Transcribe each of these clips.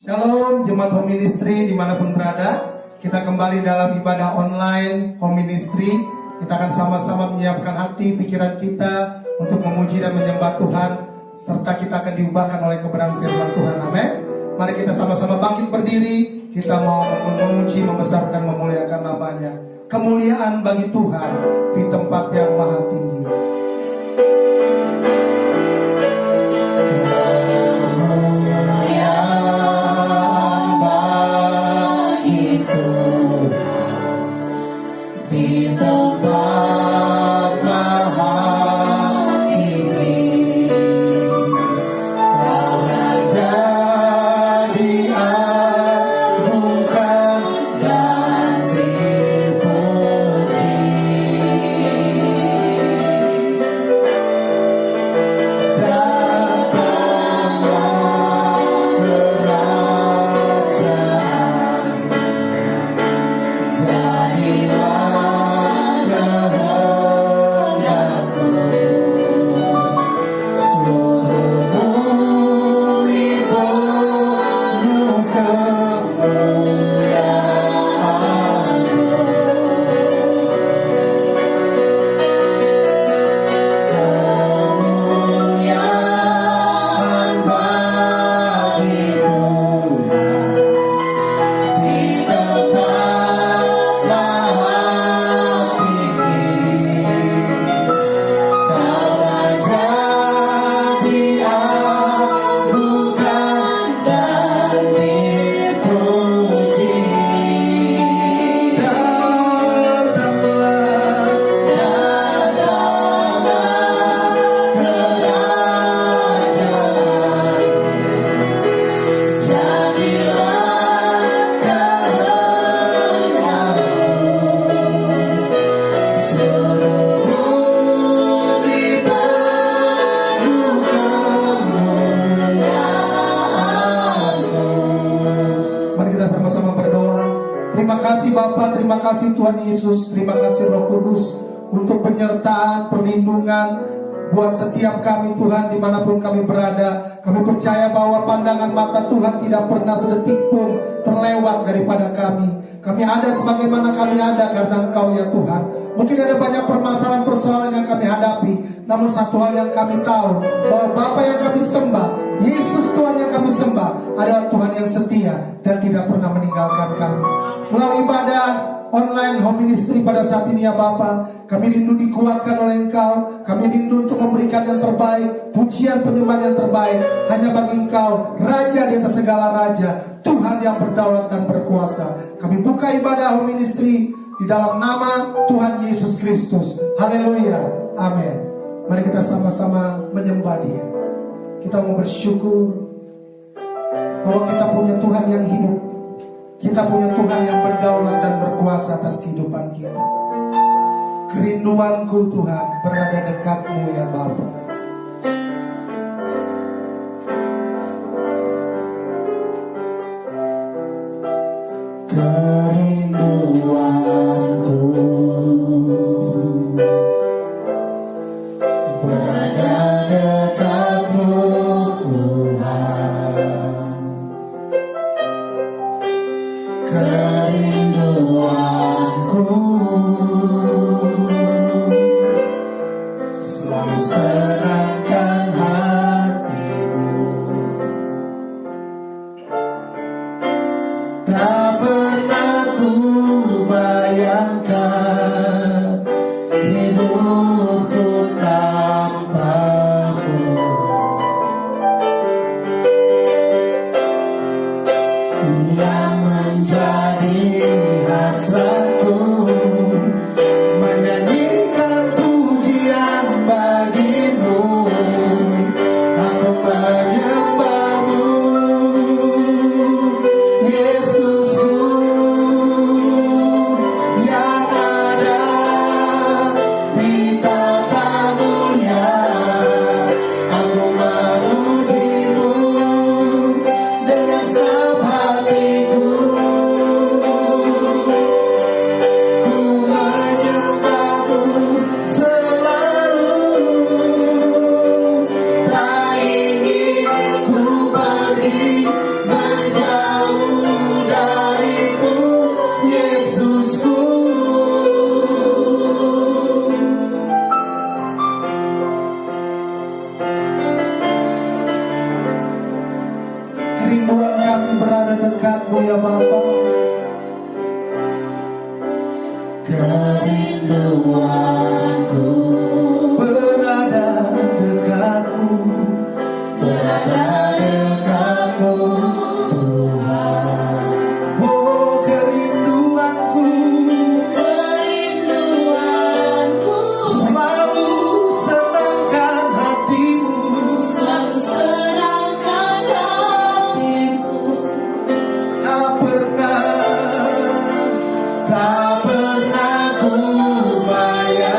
Shalom Jemaat Home Ministry dimanapun berada. Kita kembali dalam ibadah online Home Ministry. Kita akan sama-sama menyiapkan hati, pikiran kita untuk memuji dan menyembah Tuhan, serta kita akan diubahkan oleh kebenaran firman Tuhan. Amin. Mari kita sama-sama bangkit berdiri. Kita mau memuji, membesarkan, memuliakan namanya. Kemuliaan bagi Tuhan di tempat yang maha tinggi. Terima kasih Tuhan Yesus, terima kasih Roh Kudus untuk penyertaan, perlindungan buat setiap kami Tuhan dimanapun kami berada. Kami percaya bahwa pandangan mata Tuhan tidak pernah sedetik pun terlewat daripada kami. Kami ada sebagaimana kami ada karena Engkau ya Tuhan. Mungkin ada banyak permasalahan-persoalan yang kami hadapi, namun satu hal yang kami tahu, bahwa Bapa yang kami sembah, Yesus Tuhan yang kami sembah, adalah Tuhan yang setia dan tidak pernah meninggalkan kami. Melalui ibadah online Home Ministry pada saat ini ya Bapa, kami rindu dikuatkan oleh Engkau. Kami rindu untuk memberikan yang terbaik, pujian penyembahan yang terbaik hanya bagi Engkau, Raja di atas segala raja, Tuhan yang berdaulat dan berkuasa. Kami buka ibadah Home Ministry di dalam nama Tuhan Yesus Kristus. Haleluya, amin. Mari kita sama-sama menyembah Dia. Kita mau bersyukur bahwa kita punya Tuhan yang hidup. Kita punya Tuhan yang berdaulat dan berkuasa atas kehidupan kita. Kerinduanku Tuhan berada dekat-Mu ya Bapa. Kerinduanku berada dekat-Mu Tuhan. Kerinduanku selalu serahkan hatimu. Tak pernah ku bayangkan hidupku tanpamu. Yang menjadi hasratku menyanyikan pujian bagimu. Aku menyembahmu, Yesusku yang ada di tatamu-Nya. Aku memujimu dengan sebab hatiku. kerinduan kami berada dekatmu ya Bapa. Kerinduanku Berada dekatmu, berada dekatmu Tuhan. oh kerinduanku, Kerinduanku selalu senangkan hatimu, selalu senangkan hatiku. tak pernah ku bayangkan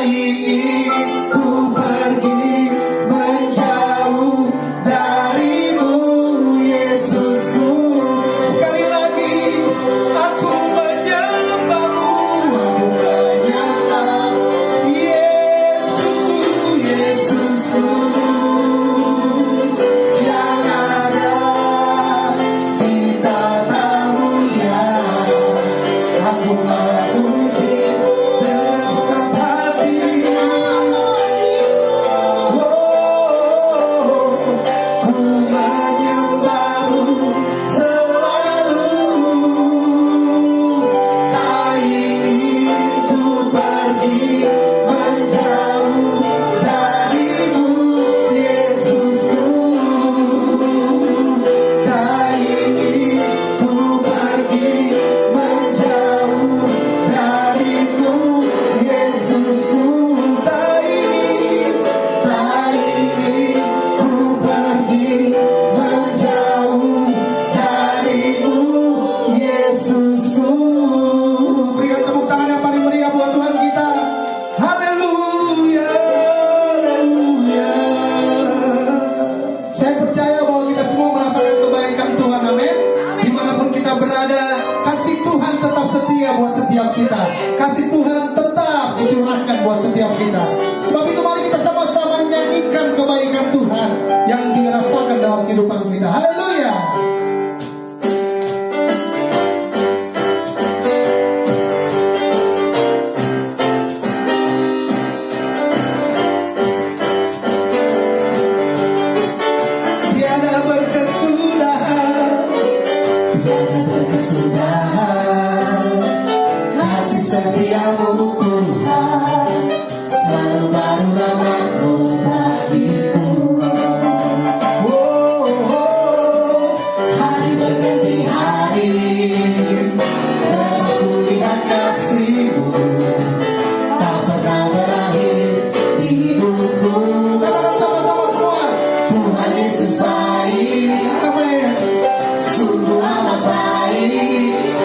ingin ku pergi menjauh darimu, Yesusku. Sekali lagi, aku menyembahmu, Aku menyembahmu, Yesus, Yesusku, yang ada di tanahmu ya. Aku memuji dengan senang hati. Ku menyembahmu selalu, tak ingin ku pergi menjauh darimu, Yesusku. Tak ingin ku pergi menjauh darimu, Yesusku. Tak ingin ku pergi menjauh darimu, Yesusku. Berikan tepuk tangan yang paling meriah buat Tuhan kita. Haleluya, haleluya. Saya percaya bahwa kita semua merasakan kebaikan Tuhan, amin. Dimanapun kita berada, kasih Tuhan tetap setia buat setiap kita. Kasih Tuhan tetap dicurahkan buat setiap kita. Sebab itu mari kita sama-sama menyanyikan kebaikan Tuhan yang dirasakan dalam kehidupan kita. Haleluya. Tiada berkesudahan, tiada berkesudahan. Kasih setiamu Tuhan, selalu baru rahmat-Mu bagiku. Hari berganti hari, telah kulihat kasih-Mu, tak pernah berakhir di hidupku. katakan sama-sama semua. Tuhan Yesus baik, Amin. sungguh amat baik,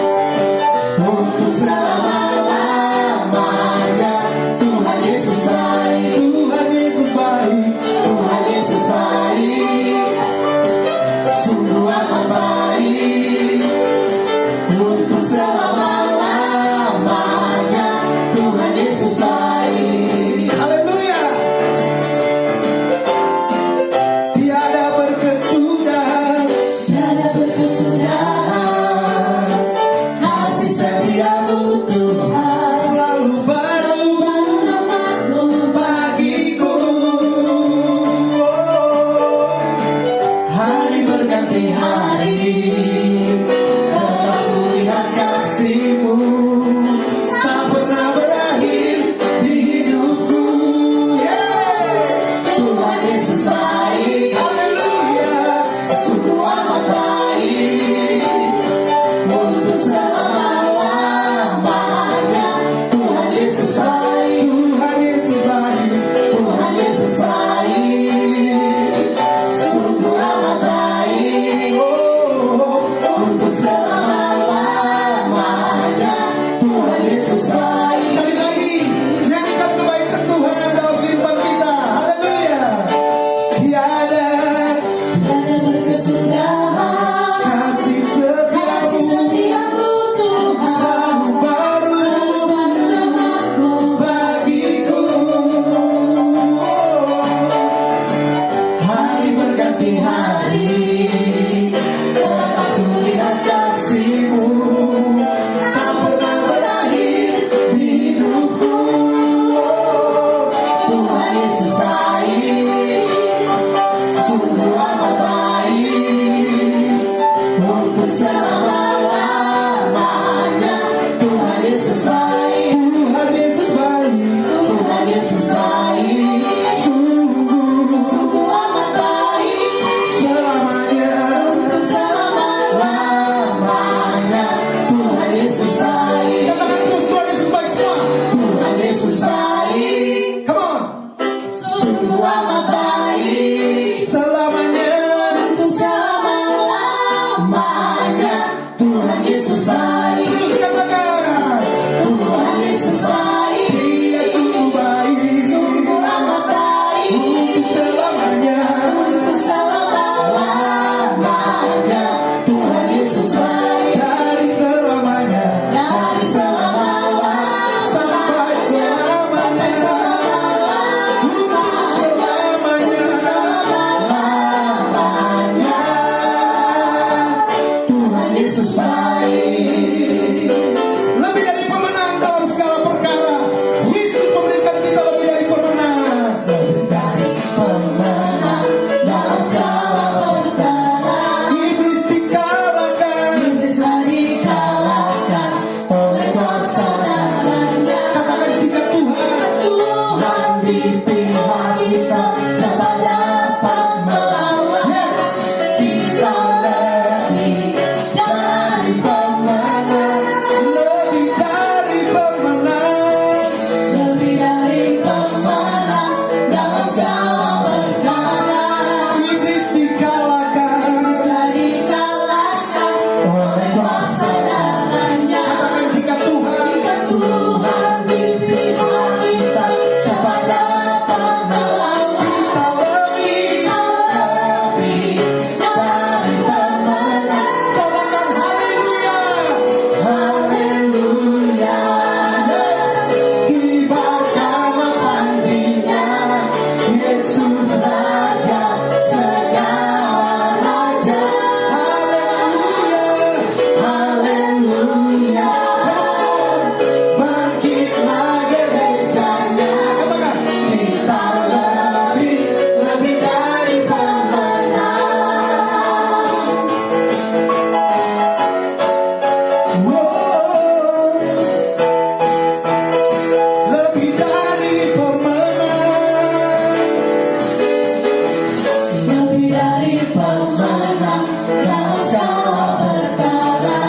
untuk selama-lamanya. Tuhan Yesus baik, Tuhan Yesus baik. Tuhan Yesus baik, sungguh amat baik, untuk selama-lamanya. Tuhan Yesus baik. Haleluya. Tiada berkesudahan, Tiada berkesudahan, kasih setiamu Tuhan, selalu baru baru rahmat-Mu bagiku. hari berganti hari, telah kulihat kasih-Mu, Tak pernah berakhir di hidupku. Tuhan Yesus baik, Haleluya. sungguh amat baik, untuk selama-lamanya. Tuhan Yesus baik, Tuhan Yesus baik. Tuhan Yesus baik, sungguh amat baik, untuk selama-lamanya. Tuhan Yesus baik. Sekali lagi, nyanyikan kebaikan Tuhan dalam kehidupan kita. Haleluya. Tiada Tiada berkesudahan, kasih kasih setiamu setiamu Tuhan, selalu baru baru rahmat-Mu bagiku. hari berganti hari, telah kulihat kasih-Mu, tak pernah berakhir di hidupku. Tuhan Yesus baik, sungguh amat baik, untuk selama-lamanya. Tuhan Yesus baik, Tuhan Yesus baik. Tuhan Yesus baik, sungguh amat baik, Selamanya. untuk selama-lamanya. Tuhan Yesus baik, Katakan terus Tuhan Yesus baik semua. Tuhan Yesus baik, Come on. di pihak kita, siapa dapat melawan? Kita lebih dari pemenang, lebih dari pemenang. lebih dari pemenang dalam segala perkara. Iblis dikalahkan. Bisa dikalahkan oleh kuasa darahnya. Katakan jika Tuhan Jika Tuhan di pihak kita, siapa dapat melawan? kita lebih. Lebih dari pemenang. Sorakan haleluya. Haleluya. Kibarkanlah panjinya, Yesus Raja segala raja. Haleluya. Bangkitlah gerejanya, kita lebih dari pemenang. Lebih dari pemenang. Lebih dari pemenang dalam segala perkara.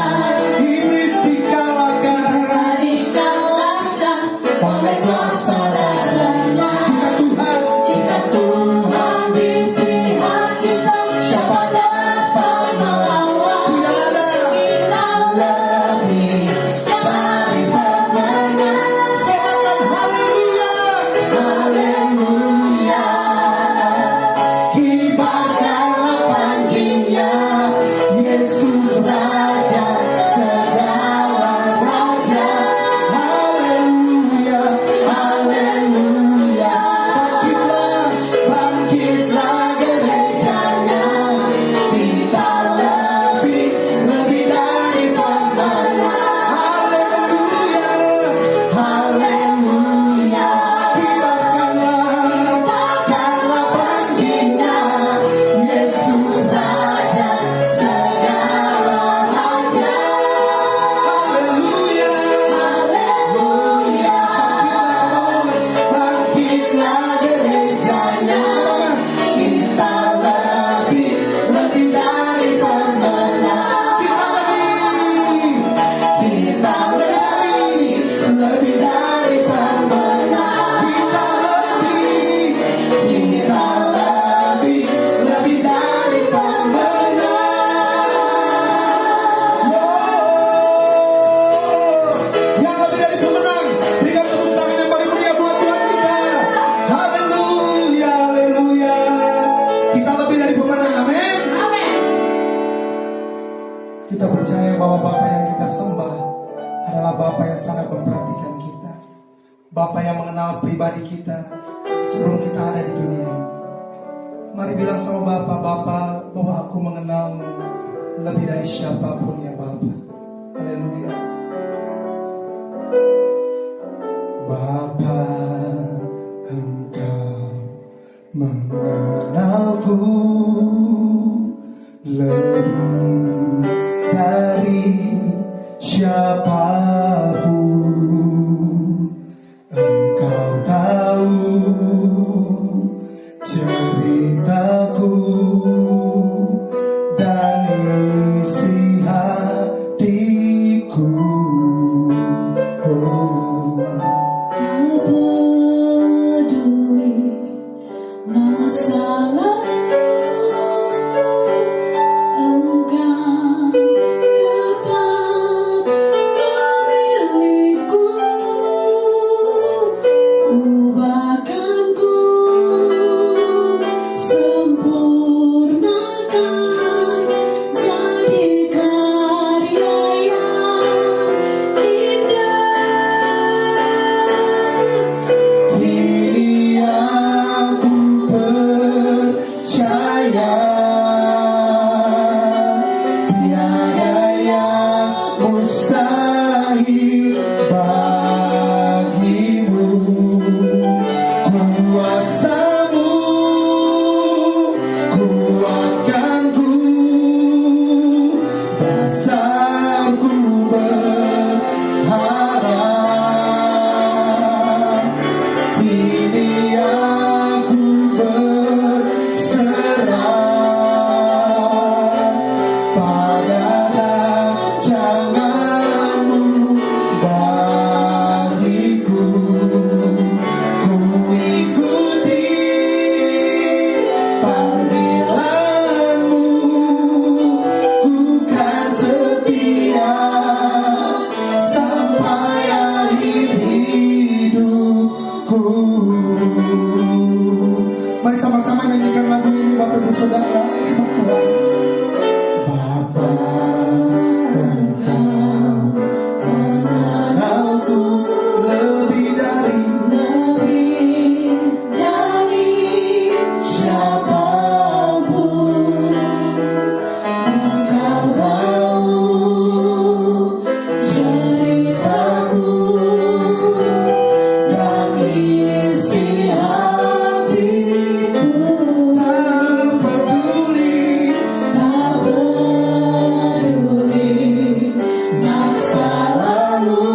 Iblis dikalahkan. Bisa dikalahkan oleh kuasa darahnya. Jika Tuhan di pihak kita, siapa dapat melawan? Kita lebih dari pemenang. Haleluya. Kibarkanlah panjinya, Yesus Raja segala raja. Haleluya. Haleluya. Bangkitlah gerejanya, kita lebih dari pemenang. Haleluya. Kibarkanlah panjinya, Yesus Raja segala raja. Haleluya. Bangkitlah gerejanya, kita lebih dari pemenang. Kita lebih dari pemenang. Kita lebih dari pemenang. Yang lebih dari pemenang, berikan tepuk tangan yang paling meriah buat Tuhan kita. Haleluya, haleluya. Kita lebih dari pemenang, amin. Kita percaya bahwa Bapa yang kita sembah adalah Bapa yang sangat memperhatikan kita. Bapa yang mengenal pribadi kita sebelum kita ada di dunia ini. Mari bilang sama Bapa, bahwa aku mengenalmu lebih dari siapapun ya Bapa. Haleluya. Bapa, Engkau mengenalku lebih dari siapapun. Engkau tahu ceritaku dan isi hatiku. Oh. Mari sama-sama nyanyikan lagu ini Bapak Ibu Saudara. Sebab Tuhan Bapa, Engkau mengenalku lebih dari siapapun. Engkau tahu ceritaku dan isi hatiku. Tak peduli masa lalu,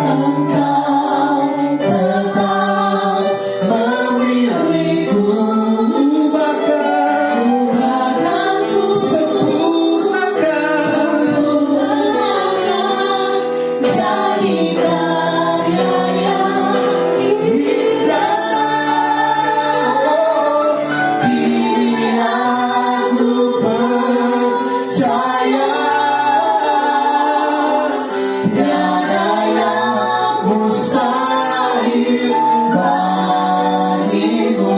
Engkau tetap memilihku. Bahkan ku sempurnakan jadi karya yang indah. Kini aku percaya tiada yang mustahil bagimu.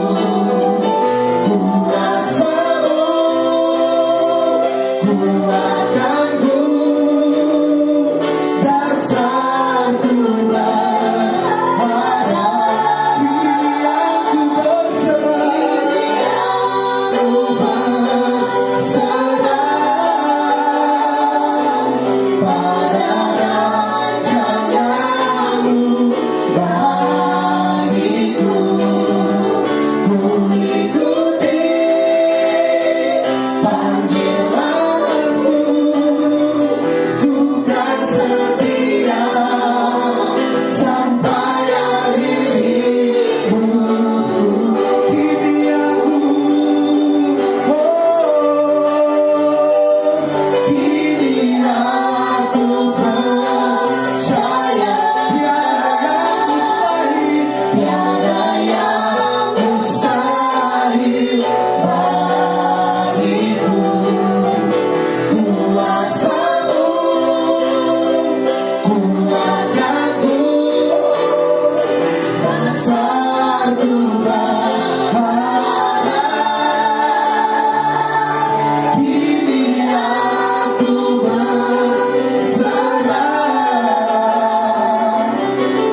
Kuasamu kuatkanku, dasarku berharap. Kini aku berserah, pada rancanganmu bagiku. Ku ikuti panggilanmu, ku kan setia sampai akhir hidupku. Kini aku, kini aku percaya tiada yang mustahil bagimu. Kuasamu kuatkanku, dasarku berharap. Kini aku berserah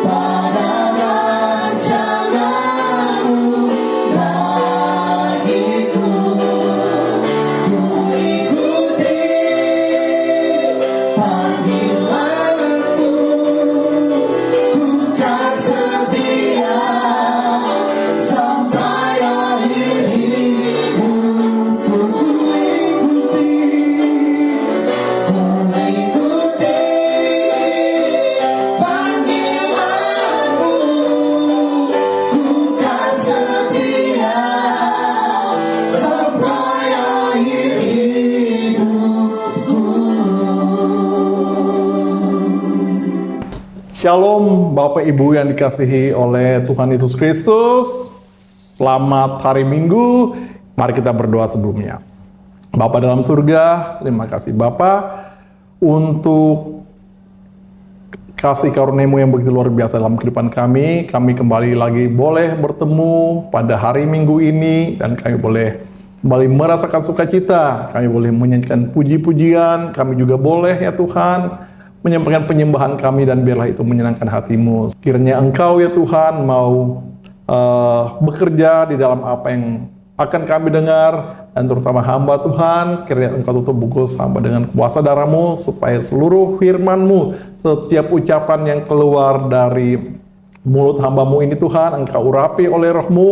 pada rancanganmu bagiku. Ku ikuti panggilanmu, ku kan setia sampai akhir hidupku. Ku ikuti panggilanmu, ku kan setia sampai akhir hidupku. Shalom Bapak Ibu yang dikasihi oleh Tuhan Yesus Kristus. Selamat hari Minggu. Mari kita berdoa sebelumnya. Bapa dalam surga, terima kasih Bapa untuk kasih karunia-Mu yang begitu luar biasa dalam kehidupan kami. Kami kembali lagi boleh bertemu pada hari Minggu ini dan kami boleh kembali merasakan sukacita. Kami boleh menyanyikan puji-pujian. Kami juga boleh ya Tuhan menyampaikan penyembahan kami dan biarlah itu menyenangkan hati-Mu. Kiranya Engkau ya Tuhan mau bekerja di dalam apa yang akan kami dengar dan terutama hamba Tuhan, kiranya Engkau tutup bungkus hamba dengan kuasa darah-Mu supaya seluruh firman-Mu, setiap ucapan yang keluar dari mulut hamba-Mu ini Tuhan, Engkau urapi oleh Roh-Mu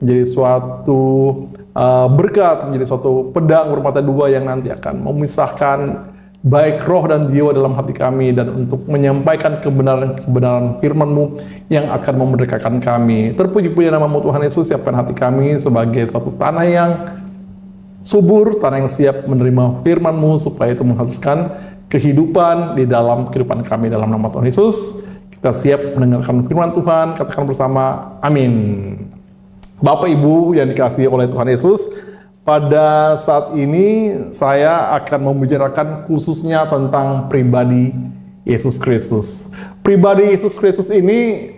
menjadi suatu berkat, menjadi suatu pedang bermata dua yang nanti akan memisahkan baik roh dan jiwa dalam hati kami dan untuk menyampaikan kebenaran-kebenaran firman-Mu yang akan memerdekakan kami. Terpuji-puji nama-Mu Tuhan Yesus, siapkan hati kami sebagai suatu tanah yang subur, tanah yang siap menerima firman-Mu supaya itu menghasilkan kehidupan di dalam kehidupan kami dalam nama Tuhan Yesus. Kita siap mendengarkan firman Tuhan, katakan bersama, amin. Bapak Ibu yang dikasihi oleh Tuhan Yesus, pada saat ini saya akan membicarakan khususnya tentang pribadi Yesus Kristus. Pribadi Yesus Kristus ini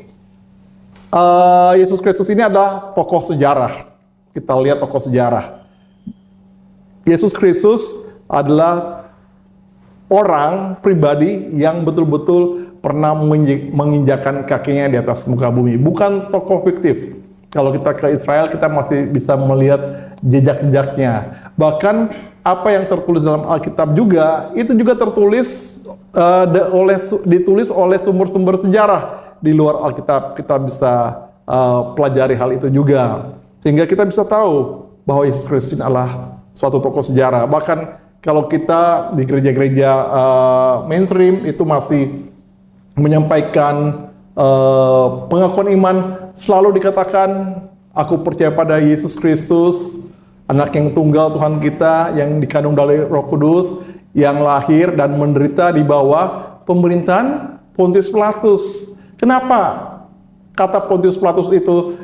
Yesus Kristus ini adalah tokoh sejarah. Kita lihat tokoh sejarah. Yesus Kristus adalah orang pribadi yang betul-betul pernah menginjakan kakinya di atas muka bumi. Bukan tokoh fiktif. Kalau kita ke Israel, kita masih bisa melihat jejak-jejaknya. Bahkan apa yang tertulis dalam Alkitab juga, itu juga ditulis oleh sumber-sumber sejarah di luar Alkitab. Kita bisa pelajari hal itu juga. Sehingga kita bisa tahu bahwa Yesus Kristus adalah suatu tokoh sejarah. Bahkan kalau kita di gereja-gereja mainstream itu masih menyampaikan pengakuan iman, selalu dikatakan, aku percaya pada Yesus Kristus, anak yang tunggal Tuhan kita, yang dikandung dari Roh Kudus, yang lahir dan menderita di bawah pemerintahan Pontius Pilatus. Kenapa kata Pontius Pilatus itu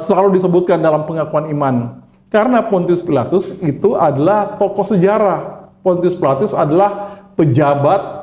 selalu disebutkan dalam pengakuan iman? Karena Pontius Pilatus itu adalah tokoh sejarah. Pontius Pilatus adalah pejabat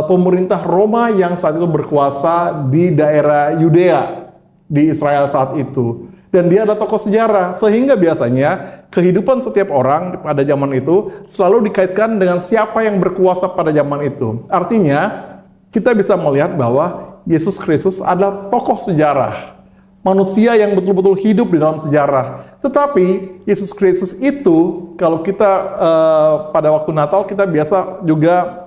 pemerintah Roma yang saat itu berkuasa di daerah Yudea, di Israel saat itu. Dan dia adalah tokoh sejarah, sehingga biasanya kehidupan setiap orang pada zaman itu selalu dikaitkan dengan siapa yang berkuasa pada zaman itu. Artinya, kita bisa melihat bahwa Yesus Kristus adalah tokoh sejarah, manusia yang betul-betul hidup di dalam sejarah. Tetapi Yesus Kristus itu, kalau kita pada waktu Natal, kita biasa juga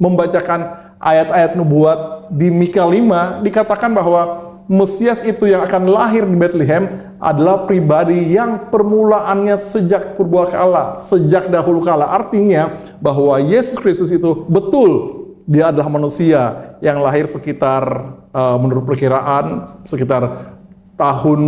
membacakan ayat-ayat nubuat di Mika 5, dikatakan bahwa Mesias itu yang akan lahir di Bethlehem adalah pribadi yang permulaannya sejak purbakala, sejak dahulu kala. Artinya bahwa Yesus Kristus itu betul, dia adalah manusia yang lahir sekitar, menurut perkiraan, sekitar tahun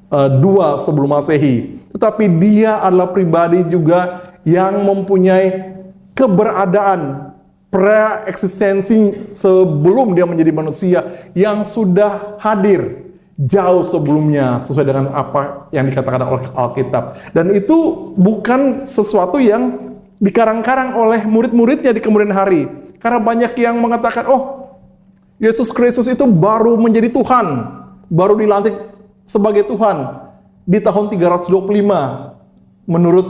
2 sebelum Masehi. Tetapi dia adalah pribadi juga yang mempunyai keberadaan pre-eksistensi sebelum dia menjadi manusia yang sudah hadir jauh sebelumnya sesuai dengan apa yang dikatakan oleh Alkitab. Dan itu bukan sesuatu yang dikarang-karang oleh murid-muridnya di kemudian hari. Karena banyak yang mengatakan, oh, Yesus Kristus itu baru menjadi Tuhan, baru dilantik sebagai Tuhan di tahun 325 menurut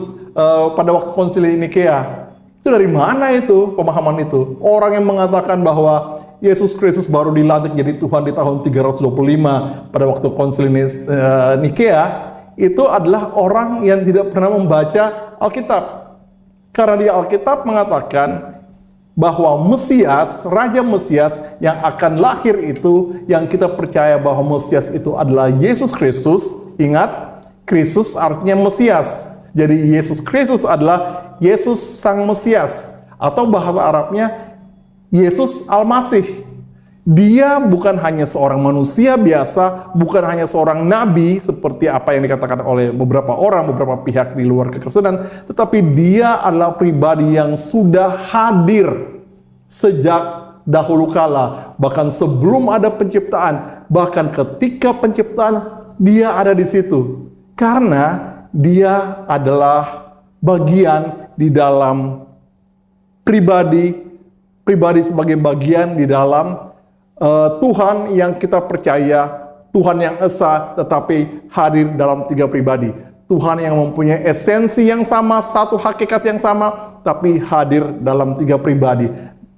pada waktu konsili Nikea. Itu dari mana itu pemahaman itu? Orang yang mengatakan bahwa Yesus Kristus baru dilantik jadi Tuhan di tahun 325 pada waktu konsili Nikea, itu adalah orang yang tidak pernah membaca Alkitab. Karena di Alkitab mengatakan bahwa Mesias, Raja Mesias yang akan lahir itu, yang kita percaya bahwa Mesias itu adalah Yesus Kristus. Ingat, Kristus artinya Mesias. Jadi Yesus Kristus adalah Yesus Sang Mesias, atau bahasa Arabnya Yesus Al-Masih. Dia bukan hanya seorang manusia biasa, bukan hanya seorang nabi seperti apa yang dikatakan oleh beberapa orang, beberapa pihak di luar kekristenan, tetapi dia adalah pribadi yang sudah hadir sejak dahulu kala, bahkan sebelum ada penciptaan, bahkan ketika penciptaan dia ada di situ. Karena dia adalah bagian di dalam pribadi sebagai bagian di dalam Tuhan yang kita percaya, Tuhan yang esa tetapi hadir dalam 3 pribadi. Tuhan yang mempunyai esensi yang sama, satu hakikat yang sama, tapi hadir dalam 3 pribadi,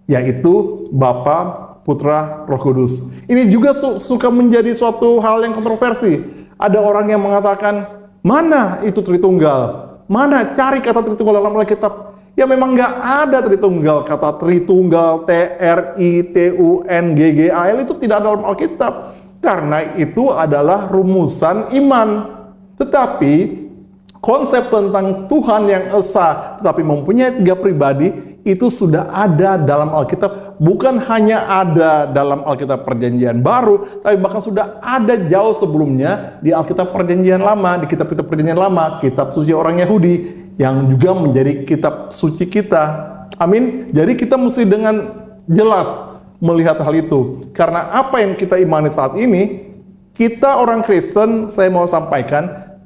yaitu Bapa, Putra, Roh Kudus. Ini juga suka menjadi suatu hal yang kontroversi. Ada orang yang mengatakan, mana itu Tritunggal? Mana cari kata Tritunggal dalam Alkitab? Ya memang nggak ada Tritunggal. Kata Tritunggal, T-R-I-T-U-N-G-G-A-L itu tidak ada dalam Alkitab. Karena itu adalah rumusan iman. Tetapi konsep tentang Tuhan yang esa tetapi mempunyai 3 pribadi itu sudah ada dalam Alkitab. Bukan hanya ada dalam Alkitab Perjanjian Baru, tapi bahkan sudah ada jauh sebelumnya di Alkitab Perjanjian Lama, di kitab-kitab Perjanjian Lama, kitab suci orang Yahudi, yang juga menjadi kitab suci kita. Amin. Jadi kita mesti dengan jelas melihat hal itu. Karena apa yang kita imani saat ini, kita orang Kristen, saya mau sampaikan,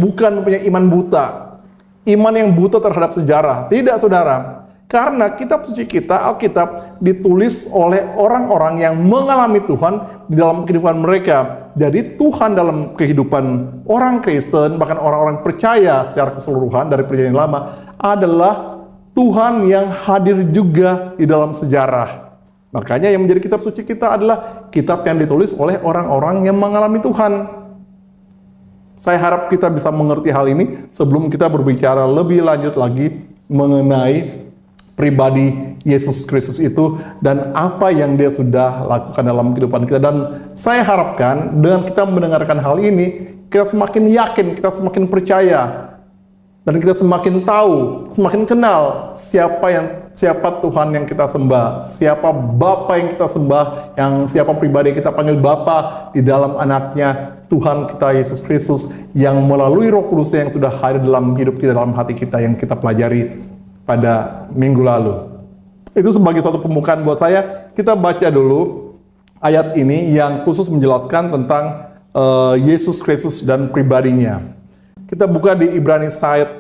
bukan mempunyai iman buta. Iman yang buta terhadap sejarah. Tidak, saudara. Karena kitab suci kita, Alkitab, ditulis oleh orang-orang yang mengalami Tuhan di dalam kehidupan mereka. Jadi Tuhan dalam kehidupan orang Kristen, bahkan orang-orang percaya secara keseluruhan dari perjanjian lama, adalah Tuhan yang hadir juga di dalam sejarah. Makanya yang menjadi kitab suci kita adalah kitab yang ditulis oleh orang-orang yang mengalami Tuhan. Saya harap kita bisa mengerti hal ini sebelum kita berbicara lebih lanjut lagi mengenai pribadi Yesus Kristus itu dan apa yang dia sudah lakukan dalam kehidupan kita. Dan saya harapkan dengan kita mendengarkan hal ini, kita semakin yakin, kita semakin percaya, dan kita semakin tahu, semakin kenal siapa Tuhan yang kita sembah, siapa Bapa yang kita sembah, siapa pribadi yang kita panggil Bapa di dalam anaknya Tuhan kita Yesus Kristus yang melalui Roh Kudus yang sudah hadir dalam hidup kita, dalam hati kita yang kita pelajari pada minggu lalu. Itu sebagai suatu pembukaan buat saya. Kita baca dulu ayat ini yang khusus menjelaskan tentang Yesus Kristus dan pribadinya. Kita buka di Ibrani 1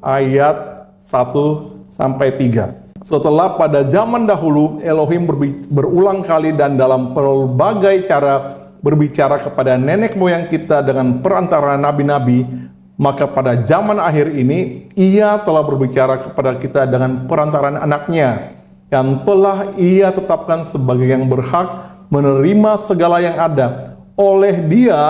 ayat 1 sampai 3. Setelah pada zaman dahulu Elohim berulang kali dan dalam berbagai cara berbicara kepada nenek moyang kita dengan perantara nabi-nabi, maka pada zaman akhir ini ia telah berbicara kepada kita dengan perantaran anaknya yang telah ia tetapkan sebagai yang berhak menerima segala yang ada. Oleh dia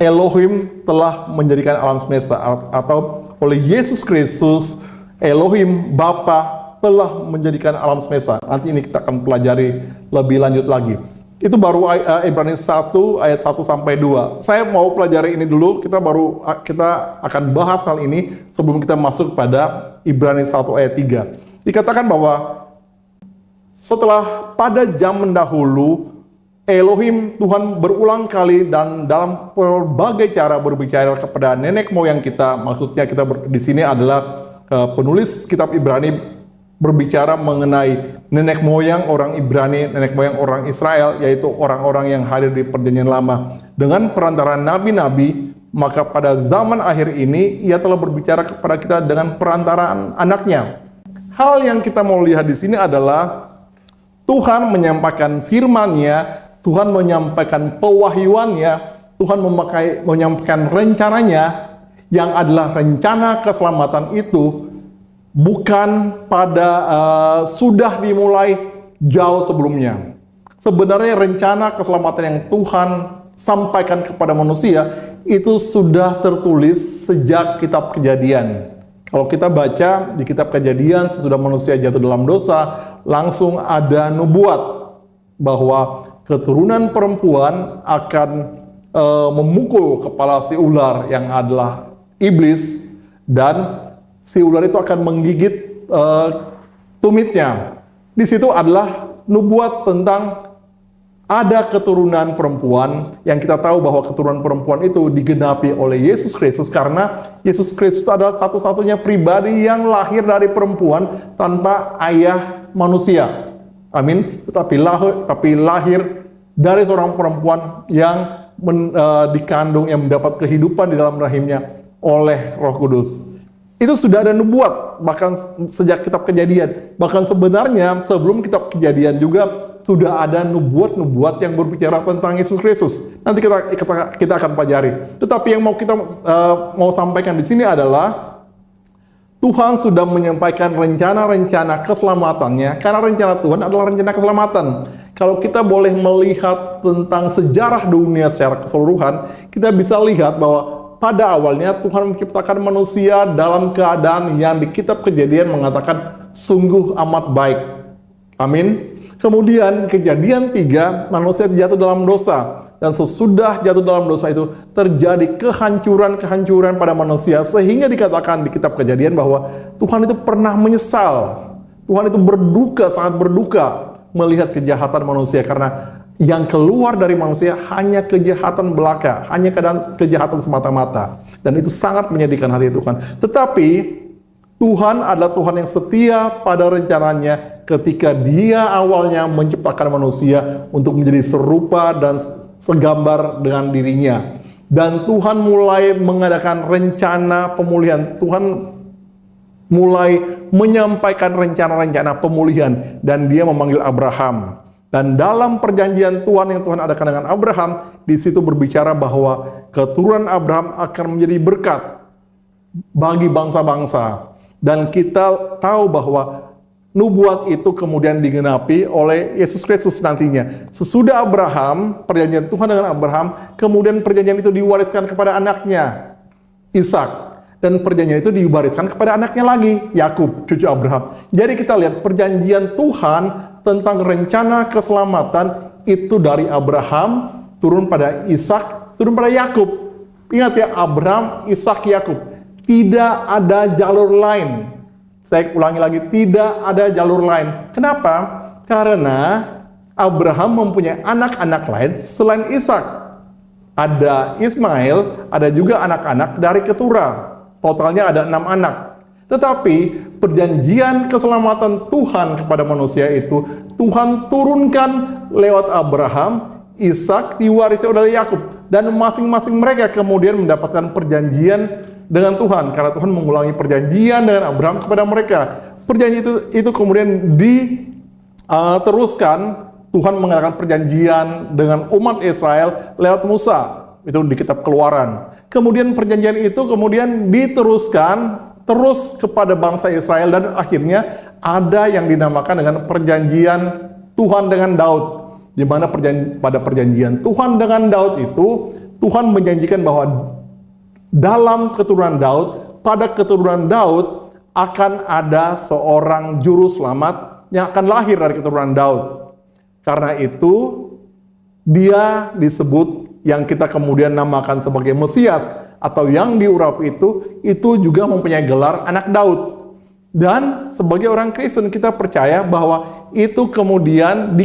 Elohim telah menjadikan alam semesta, atau oleh Yesus Kristus Elohim Bapa telah menjadikan alam semesta. Nanti ini kita akan pelajari lebih lanjut lagi. Itu baru Ibrani 1 ayat 1 sampai 2. Saya mau pelajari ini dulu, kita akan bahas hal ini sebelum kita masuk pada Ibrani 1 ayat 3. Dikatakan bahwa setelah pada zaman dahulu Elohim Tuhan berulang kali dan dalam berbagai cara berbicara kepada nenek moyang kita. Maksudnya di sini adalah penulis kitab Ibrani berbicara mengenai nenek moyang orang Ibrani, nenek moyang orang Israel, yaitu orang-orang yang hadir di perjanjian lama. Dengan perantaraan nabi-nabi, maka pada zaman akhir ini, ia telah berbicara kepada kita dengan perantaraan anaknya. Hal yang kita mau lihat di sini adalah Tuhan menyampaikan firman-Nya, Tuhan menyampaikan pewahyuannya, Tuhan menyampaikan rencananya, yang adalah rencana keselamatan itu bukan pada sudah dimulai jauh sebelumnya. Sebenarnya rencana keselamatan yang Tuhan sampaikan kepada manusia itu sudah tertulis sejak kitab Kejadian. Kalau kita baca di kitab Kejadian, sesudah manusia jatuh dalam dosa, langsung ada nubuat bahwa keturunan perempuan akan memukul kepala si ular yang adalah iblis, dan si ular itu akan menggigit tumitnya. Di situ adalah nubuat tentang ada keturunan perempuan, yang kita tahu bahwa keturunan perempuan itu digenapi oleh Yesus Kristus, karena Yesus Kristus adalah satu-satunya pribadi yang lahir dari perempuan tanpa ayah manusia. Amin. Tapi lahir dari seorang perempuan yang dikandung, yang mendapat kehidupan di dalam rahimnya oleh Roh Kudus. Itu sudah ada nubuat, bahkan sejak kitab Kejadian. Bahkan sebenarnya sebelum kitab Kejadian juga sudah ada nubuat-nubuat yang berbicara tentang Yesus Kristus. Nanti kita akan pelajari. Tetapi yang kita mau sampaikan di sini adalah Tuhan sudah menyampaikan rencana-rencana keselamatannya, karena rencana Tuhan adalah rencana keselamatan. Kalau kita boleh melihat tentang sejarah dunia secara keseluruhan, kita bisa lihat bahwa pada awalnya Tuhan menciptakan manusia dalam keadaan yang di kitab Kejadian mengatakan sungguh amat baik. Amin. Kemudian Kejadian 3, manusia jatuh dalam dosa. Dan sesudah jatuh dalam dosa itu terjadi kehancuran pada manusia, sehingga dikatakan di kitab Kejadian bahwa Tuhan itu pernah menyesal. Tuhan itu berduka, sangat berduka melihat kejahatan manusia, karena yang keluar dari manusia hanya kejahatan belaka, hanya kejahatan semata-mata. Dan itu sangat menyedihkan hati Tuhan. Tetapi Tuhan adalah Tuhan yang setia pada rencananya ketika Dia awalnya menciptakan manusia untuk menjadi serupa dan segambar dengan dirinya. Dan Tuhan mulai mengadakan rencana pemulihan. Tuhan mulai menyampaikan rencana-rencana pemulihan, dan dia memanggil Abraham. Dan dalam perjanjian Tuhan yang Tuhan adakan dengan Abraham, di situ berbicara bahwa keturunan Abraham akan menjadi berkat bagi bangsa-bangsa. Dan kita tahu bahwa nubuat itu kemudian digenapi oleh Yesus Kristus nantinya. Sesudah Abraham, perjanjian Tuhan dengan Abraham, kemudian perjanjian itu diwariskan kepada anaknya, Ishak. Dan perjanjian itu diwariskan kepada anaknya lagi, Yakub, cucu Abraham. Jadi kita lihat perjanjian Tuhan tentang rencana keselamatan itu dari Abraham, turun pada Ishak, turun pada Yakub. Ingat ya, Abraham, Ishak, Yakub. Tidak ada jalur lain. Saya ulangi lagi, tidak ada jalur lain. Kenapa? Karena Abraham mempunyai anak-anak lain selain Ishak. Ada Ismail, ada juga anak-anak dari Keturah. Totalnya ada 6 anak. Tetapi perjanjian keselamatan Tuhan kepada manusia itu Tuhan turunkan lewat Abraham, Ishak, diwarisi oleh Yakub, dan masing-masing mereka kemudian mendapatkan perjanjian dengan Tuhan, karena Tuhan mengulangi perjanjian dengan Abraham kepada mereka. Perjanjian itu kemudian diteruskan. Tuhan mengadakan perjanjian dengan umat Israel lewat Musa, itu di kitab Keluaran. Kemudian perjanjian itu kemudian diteruskan terus kepada bangsa Israel, dan akhirnya ada yang dinamakan dengan perjanjian Tuhan dengan Daud, di mana pada perjanjian Tuhan dengan Daud itu Tuhan menjanjikan bahwa dalam keturunan Daud, pada keturunan Daud akan ada seorang juru selamat yang akan lahir dari keturunan Daud. Karena itu dia disebut yang kita kemudian namakan sebagai Mesias, atau yang diurapi itu juga mempunyai gelar anak Daud. Dan sebagai orang Kristen kita percaya bahwa itu kemudian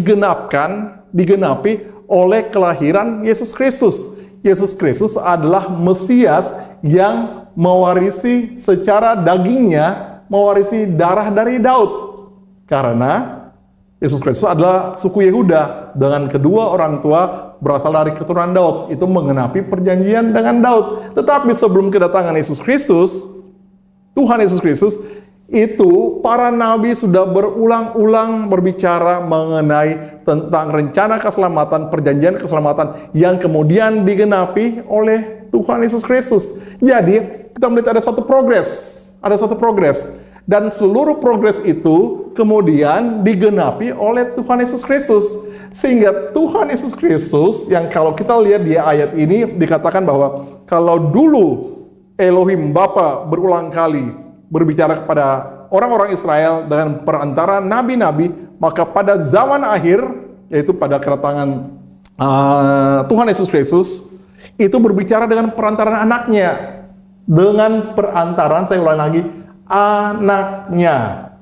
digenapi oleh kelahiran Yesus Kristus. Yesus Kristus adalah Mesias yang mewarisi secara dagingnya, mewarisi darah dari Daud. Karena Yesus Kristus adalah suku Yehuda, dengan kedua orang tua berasal dari keturunan Daud. Itu mengenapi perjanjian dengan Daud. Tetapi sebelum kedatangan Yesus Kristus, Tuhan Yesus Kristus, itu para nabi sudah berulang-ulang berbicara mengenai tentang rencana keselamatan, perjanjian keselamatan yang kemudian digenapi oleh Tuhan Yesus Kristus. Jadi kita melihat ada suatu progres, dan seluruh progres itu kemudian digenapi oleh Tuhan Yesus Kristus. Sehingga Tuhan Yesus Kristus, yang kalau kita lihat di ayat ini dikatakan bahwa kalau dulu Elohim Bapa berulang kali berbicara kepada orang-orang Israel dengan perantara nabi-nabi, maka pada zaman akhir, yaitu pada kedatangan Tuhan Yesus Kristus, itu berbicara dengan perantaran anaknya. Dengan perantaran, saya ulang lagi, anaknya.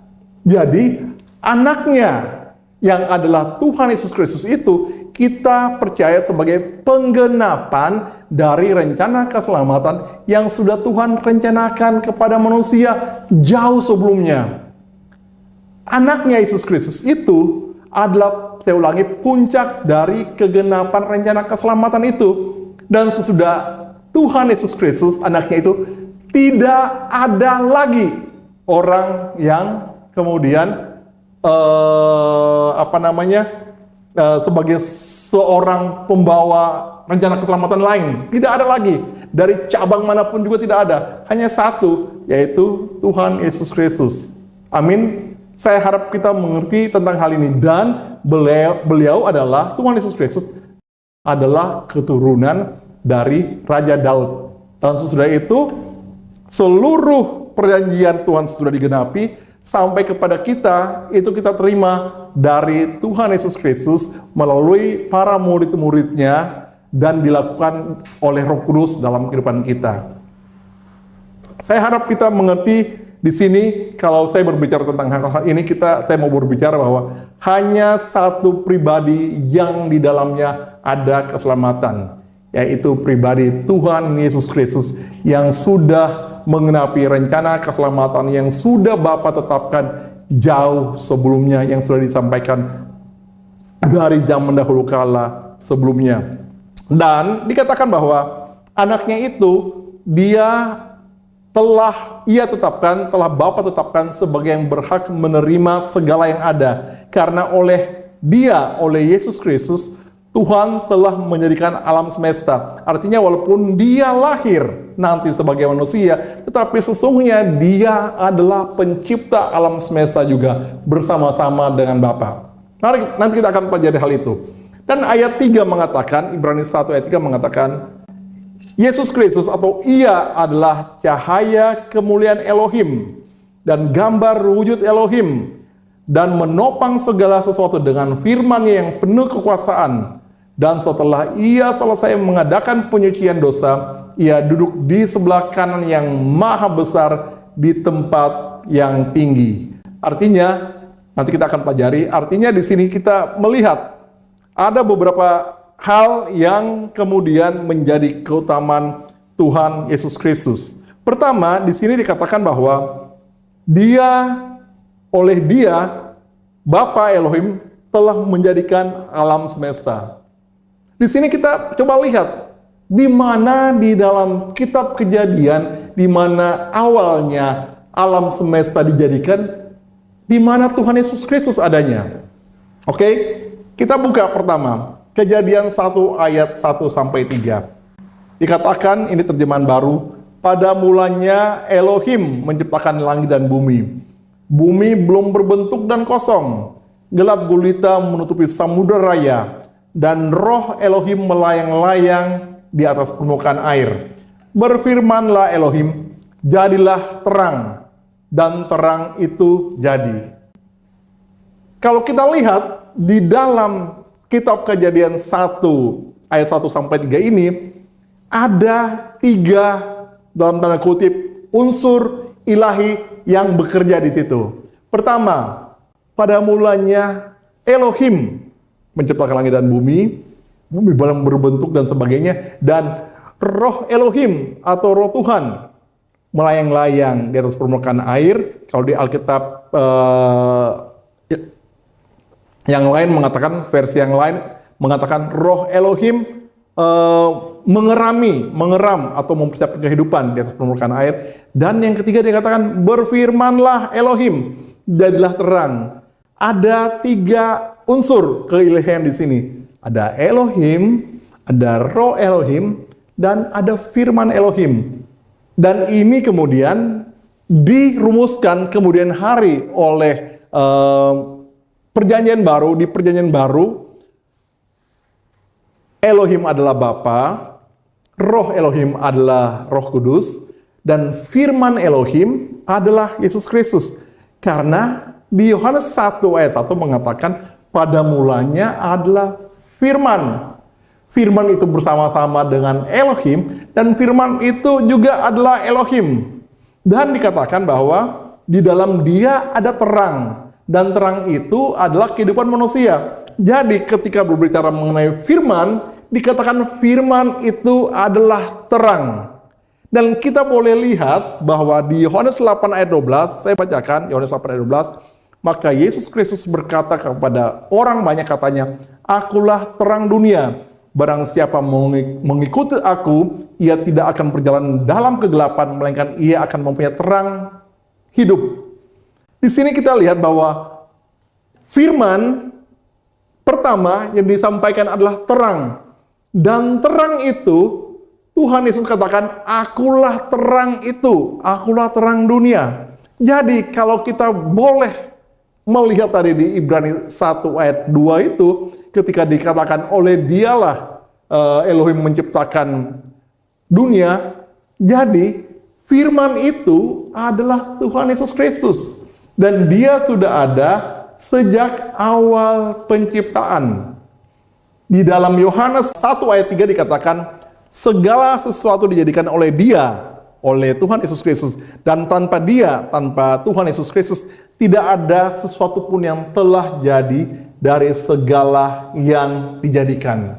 Jadi anaknya yang adalah Tuhan Yesus Kristus itu kita percaya sebagai penggenapan dari rencana keselamatan yang sudah Tuhan rencanakan kepada manusia jauh sebelumnya. Anaknya Yesus Kristus itu adalah, saya ulangi, puncak dari kegenapan rencana keselamatan itu. Dan sesudah Tuhan Yesus Kristus, anaknya itu, tidak ada lagi orang yang kemudian sebagai seorang pembawa rencana keselamatan lain. Tidak ada lagi. Dari cabang manapun juga tidak ada. Hanya satu, yaitu Tuhan Yesus Kristus. Amin. Saya harap kita mengerti tentang hal ini. Dan beliau adalah, Tuhan Yesus Kristus adalah keturunan dari Raja Daud. Dan sesudah itu, seluruh perjanjian Tuhan sudah digenapi, sampai kepada kita, itu kita terima dari Tuhan Yesus Kristus melalui para murid-muridnya, dan dilakukan oleh Roh Kudus dalam kehidupan kita. Saya harap kita mengerti di sini, kalau saya berbicara tentang hal-hal ini, saya mau berbicara bahwa hanya satu pribadi yang di dalamnya ada keselamatan, yaitu pribadi Tuhan Yesus Kristus yang sudah mengenapi rencana keselamatan yang sudah Bapa tetapkan jauh sebelumnya, yang sudah disampaikan dari zaman dahulu kala sebelumnya. Dan dikatakan bahwa anaknya itu, dia telah Bapa tetapkan sebagai yang berhak menerima segala yang ada. Karena oleh Yesus Kristus, Tuhan telah menjadikan alam semesta. Artinya walaupun dia lahir nanti sebagai manusia, tetapi sesungguhnya dia adalah pencipta alam semesta juga bersama-sama dengan Bapa. Nanti kita akan pelajari hal itu. Dan ayat 3 mengatakan, Ibrani 1 ayat 3 mengatakan, Yesus Kristus atau Ia adalah cahaya kemuliaan Elohim dan gambar wujud Elohim, dan menopang segala sesuatu dengan firman-Nya yang penuh kekuasaan. Dan setelah Ia selesai mengadakan penyucian dosa, Ia duduk di sebelah kanan yang maha besar di tempat yang tinggi. Artinya, nanti kita akan pelajari, artinya di sini kita melihat ada beberapa hal yang kemudian menjadi keutamaan Tuhan Yesus Kristus. Pertama, di sini dikatakan bahwa oleh Dia, Bapa Elohim telah menjadikan alam semesta. Di sini kita coba lihat di mana di dalam kitab Kejadian, di mana awalnya alam semesta dijadikan, di mana Tuhan Yesus Kristus adanya. Oke, kita buka pertama. Kejadian 1 ayat 1 sampai 3. Dikatakan, ini terjemahan baru, pada mulanya Elohim menciptakan langit dan bumi. Bumi belum berbentuk dan kosong. Gelap gulita menutupi samudera raya, dan roh Elohim melayang-layang di atas permukaan air. Berfirmanlah Elohim, jadilah terang, dan terang itu jadi. Kalau kita lihat di dalam Kitab Kejadian 1 ayat 1 sampai 3 ini ada 3 dalam tanda kutip unsur ilahi yang bekerja di situ. Pertama, pada mulanya Elohim menciptakan langit dan bumi belum berbentuk dan sebagainya, dan roh Elohim atau roh Tuhan melayang-layang di atas permukaan air. Kalau di Alkitab yang lain mengatakan, versi yang lain mengatakan roh Elohim mengeram atau mempersiapkan kehidupan di atas permukaan air. Dan yang ketiga dikatakan, berfirmanlah Elohim, jadilah terang. Ada 3 unsur keilahian di sini. Ada Elohim, ada roh Elohim, dan ada firman Elohim. Dan ini kemudian dirumuskan kemudian hari oleh Perjanjian Baru. Di Perjanjian Baru, Elohim adalah Bapa, roh Elohim adalah Roh Kudus, dan firman Elohim adalah Yesus Kristus. Karena di Yohanes 1 ayat 1 mengatakan, pada mulanya adalah firman. Firman itu bersama-sama dengan Elohim, dan firman itu juga adalah Elohim. Dan dikatakan bahwa di dalam Dia ada terang. Dan terang itu adalah kehidupan manusia. Jadi ketika berbicara mengenai firman, dikatakan firman itu adalah terang. Dan kita boleh lihat bahwa di Yohanes 8 ayat 12, saya bacakan Yohanes 8 ayat 12, maka Yesus Kristus berkata kepada orang banyak, katanya, akulah terang dunia. Barang siapa mengikuti aku, ia tidak akan berjalan dalam kegelapan, melainkan ia akan mempunyai terang hidup. Di sini kita lihat bahwa firman pertama yang disampaikan adalah terang. Dan terang itu, Tuhan Yesus katakan, akulah terang itu, akulah terang dunia. Jadi kalau kita boleh melihat tadi di Ibrani 1 ayat 2 itu, ketika dikatakan oleh Dialah Elohim menciptakan dunia, jadi firman itu adalah Tuhan Yesus Kristus. Dan Dia sudah ada sejak awal penciptaan. Di dalam Yohanes 1 ayat 3 dikatakan, segala sesuatu dijadikan oleh Dia, oleh Tuhan Yesus Kristus. Dan tanpa Dia, tanpa Tuhan Yesus Kristus, tidak ada sesuatu pun yang telah jadi dari segala yang dijadikan.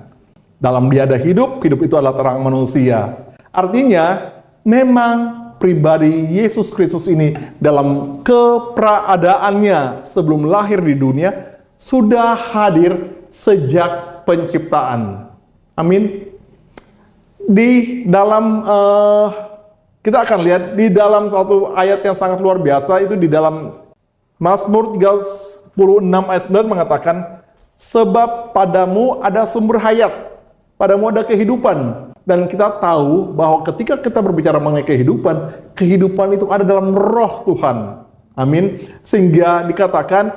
Dalam Dia ada hidup, hidup itu adalah terang manusia. Artinya, memang pribadi Yesus Kristus ini dalam keberadaannya sebelum lahir di dunia sudah hadir sejak penciptaan. Amin. Di dalam Kita akan lihat di dalam satu ayat yang sangat luar biasa, itu di dalam Mazmur 36 ayat 9 mengatakan, sebab padamu ada sumber hayat, padamu ada kehidupan. Dan kita tahu bahwa ketika kita berbicara mengenai kehidupan, kehidupan itu ada dalam roh Tuhan. Amin. Sehingga dikatakan,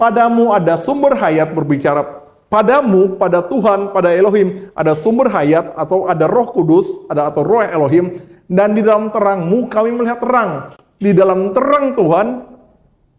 padamu ada sumber hayat, berbicara padamu, pada Tuhan, pada Elohim, ada sumber hayat atau ada roh kudus, atau roh Elohim. Dan di dalam terangmu kami melihat terang. Di dalam terang Tuhan,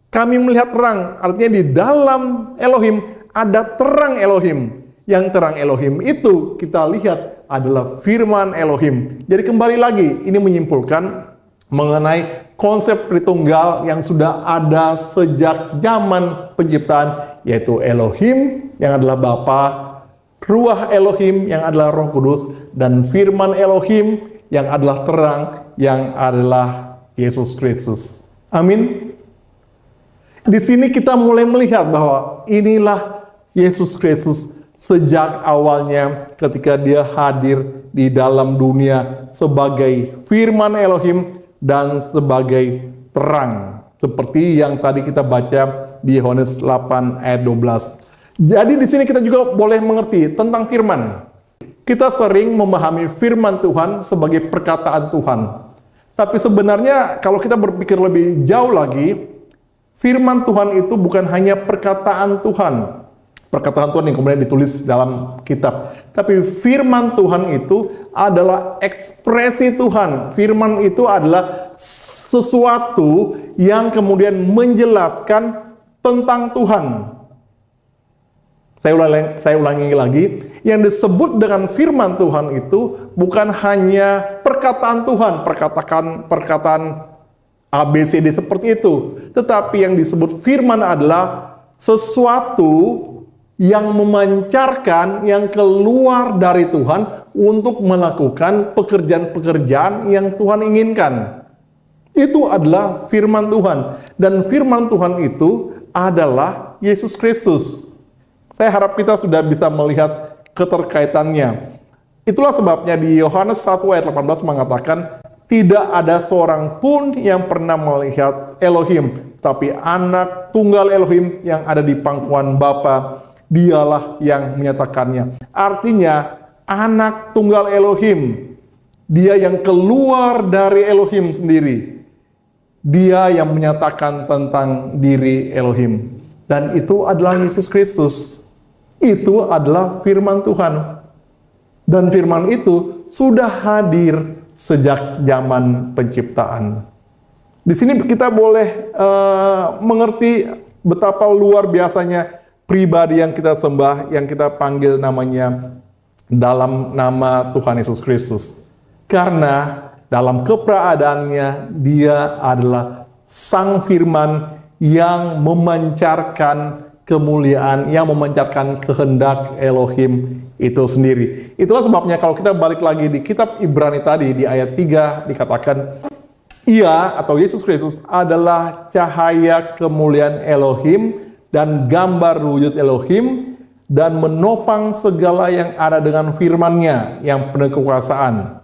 kami melihat terang. Artinya di dalam Elohim ada terang Elohim. Yang terang Elohim itu kita lihat adalah firman Elohim. Jadi kembali lagi, ini menyimpulkan mengenai konsep Tritunggal yang sudah ada sejak zaman penciptaan, yaitu Elohim yang adalah Bapa, Ruach Elohim yang adalah Roh Kudus, dan firman Elohim yang adalah terang yang adalah Yesus Kristus. Amin. Di sini kita mulai melihat bahwa inilah Yesus Kristus sejak awalnya ketika dia hadir di dalam dunia sebagai firman Elohim dan sebagai terang. Seperti yang tadi kita baca di Yohanes 8 ayat 12. Jadi di sini kita juga boleh mengerti tentang firman. Kita sering memahami firman Tuhan sebagai perkataan Tuhan. Tapi sebenarnya kalau kita berpikir lebih jauh lagi, firman Tuhan itu bukan hanya perkataan Tuhan. Perkataan Tuhan yang kemudian ditulis dalam kitab. Tapi firman Tuhan itu adalah ekspresi Tuhan. Firman itu adalah sesuatu yang kemudian menjelaskan tentang Tuhan. Saya ulangi lagi. Yang disebut dengan firman Tuhan itu bukan hanya perkataan Tuhan, perkataan ABCD seperti itu. Tetapi yang disebut firman adalah sesuatu yang memancarkan, yang keluar dari Tuhan untuk melakukan pekerjaan-pekerjaan yang Tuhan inginkan. Itu adalah firman Tuhan. Dan firman Tuhan itu adalah Yesus Kristus. Saya harap kita sudah bisa melihat keterkaitannya. Itulah sebabnya di Yohanes 1 ayat 18 mengatakan, tidak ada seorang pun yang pernah melihat Elohim, tapi anak tunggal Elohim yang ada di pangkuan Bapa, dialah yang menyatakannya. Artinya, anak tunggal Elohim, dia yang keluar dari Elohim sendiri. Dia yang menyatakan tentang diri Elohim. Dan itu adalah Yesus Kristus. Itu adalah firman Tuhan. Dan firman itu sudah hadir sejak zaman penciptaan. Di sini kita boleh mengerti betapa luar biasanya pribadi yang kita sembah, yang kita panggil namanya dalam nama Tuhan Yesus Kristus. Karena dalam keberadaannya dia adalah Sang Firman yang memancarkan kemuliaan, yang memancarkan kehendak Elohim itu sendiri. Itulah sebabnya kalau kita balik lagi di kitab Ibrani tadi, di ayat 3 dikatakan, Ia atau Yesus Kristus adalah cahaya kemuliaan Elohim dan gambar wujud Elohim, dan menopang segala yang ada dengan firman-Nya yang penuh kekuasaan.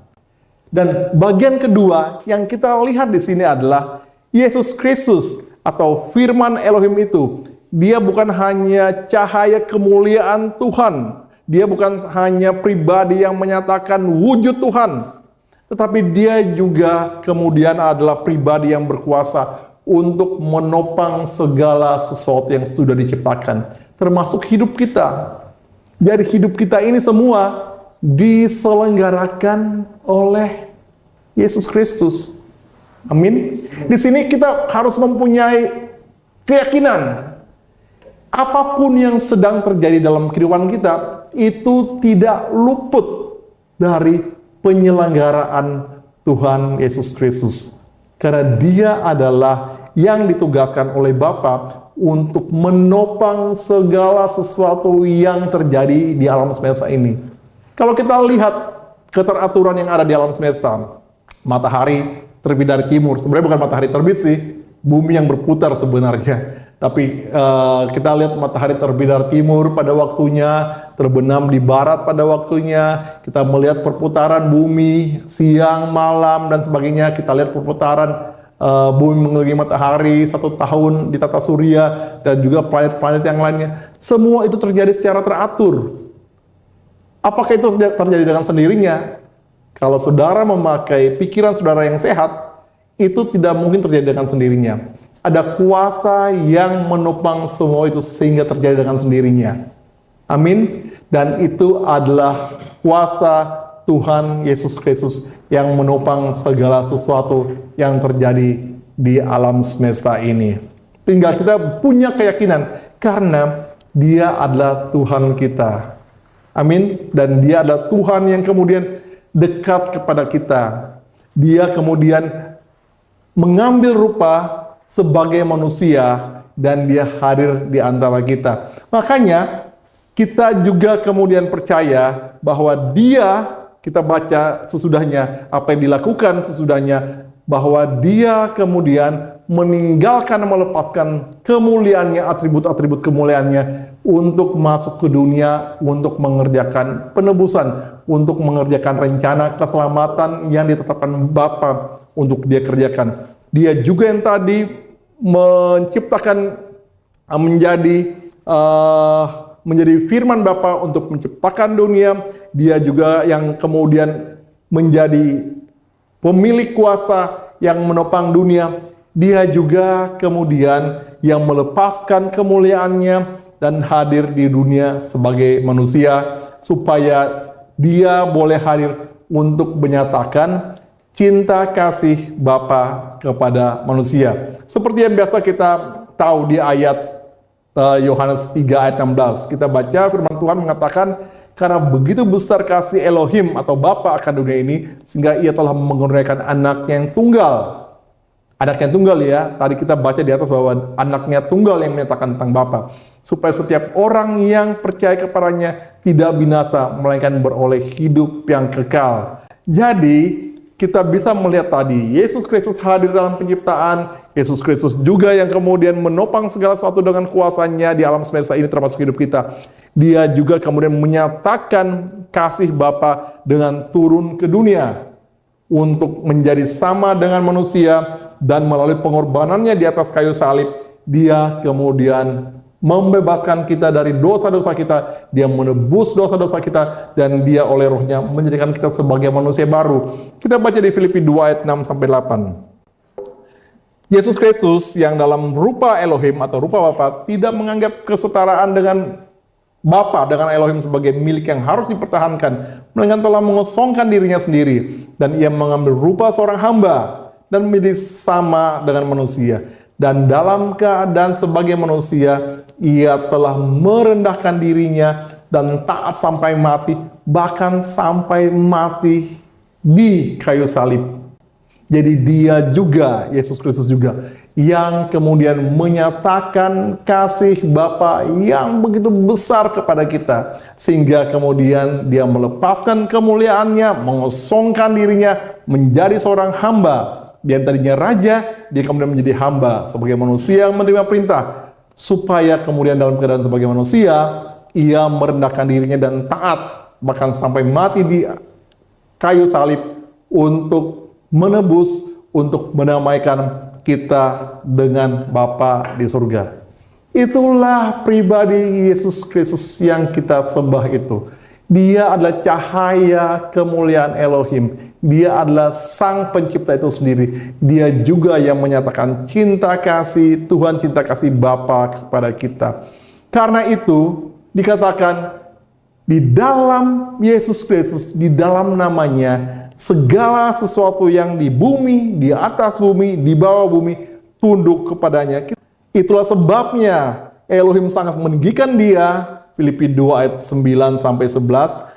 Dan bagian kedua yang kita lihat di sini adalah Yesus Kristus atau firman Elohim itu. Dia bukan hanya cahaya kemuliaan Tuhan. Dia bukan hanya pribadi yang menyatakan wujud Tuhan. Tetapi dia juga kemudian adalah pribadi yang berkuasa untuk menopang segala sesuatu yang sudah diciptakan, termasuk hidup kita. Jadi hidup kita ini semua diselenggarakan oleh Yesus Kristus. Amin. Di sini kita harus mempunyai keyakinan, apapun yang sedang terjadi dalam kehidupan kita, itu tidak luput dari penyelenggaraan Tuhan Yesus Kristus. Karena dia adalah yang ditugaskan oleh Bapa untuk menopang segala sesuatu yang terjadi di alam semesta ini. Kalau kita lihat keteraturan yang ada di alam semesta, matahari terbit dari timur. Sebenarnya bukan matahari terbit sih, bumi yang berputar sebenarnya. Tapi kita lihat matahari terbit dari timur pada waktunya, terbenam di barat pada waktunya. Kita melihat perputaran bumi, siang, malam, dan sebagainya. Kita lihat perputaran bumi mengelilingi matahari 1 tahun di tata surya, dan juga planet-planet yang lainnya. Semua itu terjadi secara teratur. Apakah itu terjadi dengan sendirinya? Kalau saudara memakai pikiran saudara yang sehat, itu tidak mungkin terjadi dengan sendirinya. Ada kuasa yang menopang semua itu sehingga terjadi dengan sendirinya. Amin. Dan itu adalah kuasa Tuhan Yesus Kristus yang menopang segala sesuatu yang terjadi di alam semesta ini. Tinggal kita punya keyakinan karena Dia adalah Tuhan kita. Amin. Dan Dia adalah Tuhan yang kemudian dekat kepada kita. Dia kemudian mengambil rupa sebagai manusia dan Dia hadir di antara kita. Makanya kita juga kemudian percaya bahwa Dia, kita baca sesudahnya apa yang dilakukan sesudahnya, bahwa Dia kemudian meninggalkan, melepaskan kemuliaannya, atribut-atribut kemuliaannya untuk masuk ke dunia, untuk mengerjakan penebusan, untuk mengerjakan rencana keselamatan yang ditetapkan Bapa untuk Dia kerjakan. Dia juga yang tadi menciptakan menjadi firman Bapa untuk menciptakan dunia. Dia juga yang kemudian menjadi pemilik kuasa yang menopang dunia. Dia juga kemudian yang melepaskan kemuliaannya dan hadir di dunia sebagai manusia, supaya Dia boleh hadir untuk menyatakan cinta kasih Bapa kepada manusia. Seperti yang biasa kita tahu di ayat Yohanes 3 ayat 16. Kita baca firman Tuhan mengatakan, karena begitu besar kasih Elohim atau Bapa akan dunia ini, sehingga Ia telah mengurniakan anaknya yang tunggal. Anaknya tunggal ya, tadi kita baca di atas bahwa anaknya tunggal yang menyatakan tentang Bapa. Supaya setiap orang yang percaya kepadanya tidak binasa, melainkan beroleh hidup yang kekal. Jadi, kita bisa melihat tadi, Yesus Kristus hadir dalam penciptaan, Yesus Kristus juga yang kemudian menopang segala sesuatu dengan kuasanya di alam semesta ini termasuk hidup kita. Dia juga kemudian menyatakan kasih Bapa dengan turun ke dunia untuk menjadi sama dengan manusia, dan melalui pengorbanannya di atas kayu salib, Dia kemudian membebaskan kita dari dosa-dosa kita, Dia menebus dosa-dosa kita, dan Dia oleh Roh-Nya menjadikan kita sebagai manusia baru. Kita baca di Filipi 2 ayat 6-8. Yesus Kristus yang dalam rupa Elohim atau rupa Bapa tidak menganggap kesetaraan dengan Bapa, dengan Elohim sebagai milik yang harus dipertahankan, melainkan telah mengosongkan dirinya sendiri, dan Ia mengambil rupa seorang hamba dan menjadi sama dengan manusia. Dan dalam keadaan sebagai manusia, Ia telah merendahkan dirinya dan taat sampai mati, bahkan sampai mati di kayu salib. Jadi Dia juga, Yesus Kristus juga, yang kemudian menyatakan kasih Bapa yang begitu besar kepada kita, sehingga kemudian Dia melepaskan kemuliaannya, mengosongkan dirinya menjadi seorang hamba. Dia tadinya raja, Dia kemudian menjadi hamba sebagai manusia yang menerima perintah, supaya kemudian dalam keadaan sebagai manusia, Ia merendahkan dirinya dan taat, bahkan sampai mati di kayu salib untuk menebus, untuk mendamaikan kita dengan Bapa di surga. Itulah pribadi Yesus Kristus yang kita sembah itu. Dia adalah cahaya kemuliaan Elohim. Dia adalah Sang Pencipta itu sendiri. Dia juga yang menyatakan cinta kasih Tuhan, cinta kasih Bapa kepada kita. Karena itu dikatakan di dalam Yesus Kristus, di dalam namanya, segala sesuatu yang di bumi, di atas bumi, di bawah bumi, tunduk kepadanya. Itulah sebabnya Elohim sangat meninggikan Dia. Filipi 2 ayat 9-11.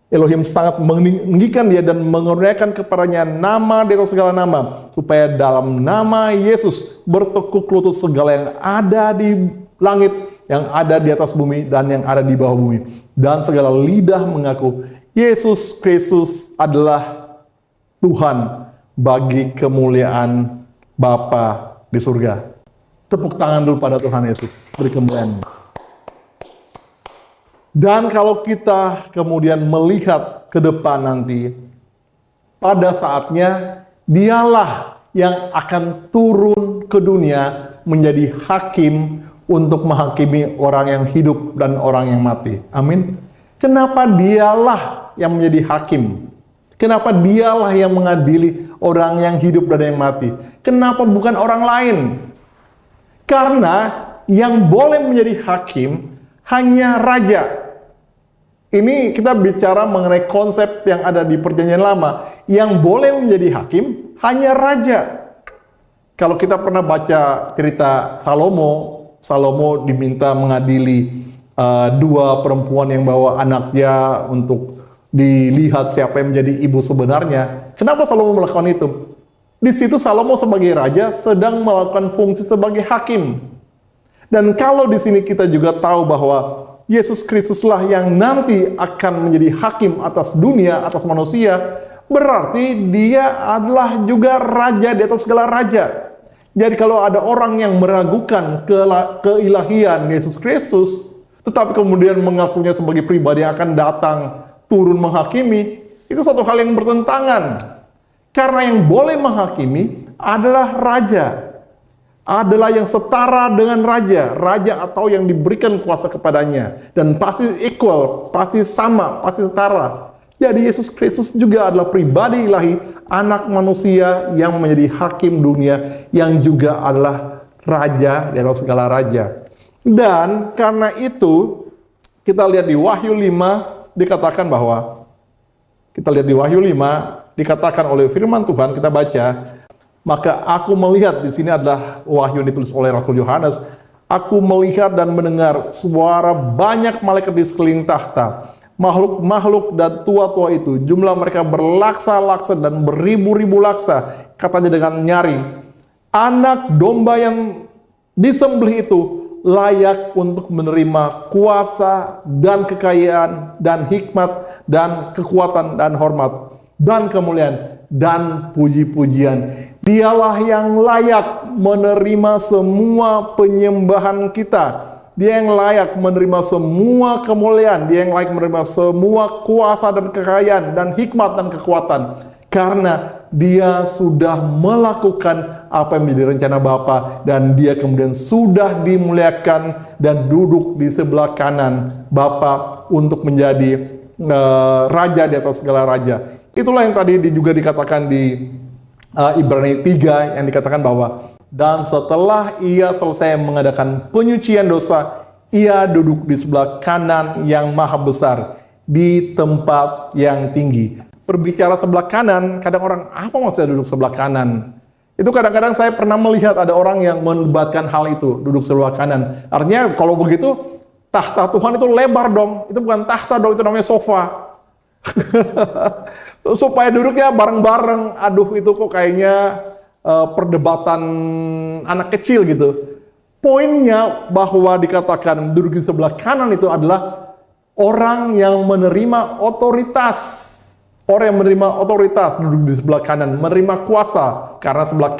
Elohim sangat meninggikan Dia dan mengurniakan kepadanya nama di atas segala nama, supaya dalam nama Yesus bertekuk lutut segala yang ada di langit, yang ada di atas bumi, dan yang ada di bawah bumi, dan segala lidah mengaku Yesus Kristus adalah Tuhan, bagi kemuliaan Bapa di surga. Tepuk tangan dulu pada Tuhan Yesus. Beri kemuliaan. Dan kalau kita kemudian melihat ke depan nanti, pada saatnya dialah yang akan turun ke dunia menjadi hakim untuk menghakimi orang yang hidup dan orang yang mati. Amin. Kenapa dialah yang menjadi hakim? Kenapa dialah yang mengadili orang yang hidup dan yang mati? Kenapa bukan orang lain? Karena yang boleh menjadi hakim hanya raja. Ini kita bicara mengenai konsep yang ada di Perjanjian Lama. Yang boleh menjadi hakim hanya raja. Kalau kita pernah baca cerita Salomo diminta mengadili dua perempuan yang bawa anaknya untuk dilihat siapa yang menjadi ibu sebenarnya. Kenapa Salomo melakukan itu? Di situ Salomo sebagai raja sedang melakukan fungsi sebagai hakim. Dan kalau di sini kita juga tahu bahwa Yesus Kristuslah yang nanti akan menjadi hakim atas dunia, atas manusia, berarti dia adalah juga raja di atas segala raja. Jadi kalau ada orang yang meragukan keilahian Yesus Kristus, tetapi kemudian mengakunya sebagai pribadi yang akan datang turun menghakimi, itu suatu hal yang bertentangan. Karena yang boleh menghakimi adalah raja. Adalah yang setara dengan raja atau yang diberikan kuasa kepadanya, dan pasti equal, pasti sama, pasti setara. Jadi Yesus Kristus juga adalah pribadi ilahi, anak manusia yang menjadi hakim dunia, yang juga adalah raja di atas segala raja. Dan karena itu kita lihat di Wahyu 5 dikatakan bahwa dikatakan oleh firman Tuhan, kita baca, maka aku melihat, di sini adalah wahyu yang ditulis oleh Rasul Yohanes. Aku melihat dan mendengar suara banyak malaikat di sekeliling tahta. Makhluk-makhluk dan tua-tua itu, jumlah mereka berlaksa-laksa dan beribu-ribu laksa. Katanya dengan nyaring, anak domba yang disembelih itu layak untuk menerima kuasa dan kekayaan dan hikmat dan kekuatan dan hormat dan kemuliaan dan puji-pujian. Dialah yang layak menerima semua penyembahan kita. Dia yang layak menerima semua kemuliaan. Dia yang layak menerima semua kuasa dan kekayaan dan hikmat dan kekuatan. Karena dia sudah melakukan apa yang menjadi rencana Bapa, dan dia kemudian sudah dimuliakan dan duduk di sebelah kanan Bapa untuk menjadi raja di atas segala raja. Itulah yang tadi juga dikatakan di Ibrani 3 yang dikatakan bahwa dan setelah ia selesai mengadakan penyucian dosa, ia duduk di sebelah kanan yang maha besar di tempat yang tinggi. Berbicara sebelah kanan, kadang orang, apa maksudnya duduk sebelah kanan? Itu kadang-kadang saya pernah melihat ada orang yang mendebatkan hal itu, duduk sebelah kanan. Artinya kalau begitu, tahta Tuhan itu lebar dong. Itu bukan tahta dong, itu namanya sofa. Supaya duduknya bareng-bareng. Aduh, itu kok kayaknya perdebatan anak kecil gitu. Poinnya bahwa dikatakan duduk di sebelah kanan itu adalah orang yang menerima otoritas. Orang yang menerima otoritas duduk di sebelah kanan, menerima kuasa. Karena sebelah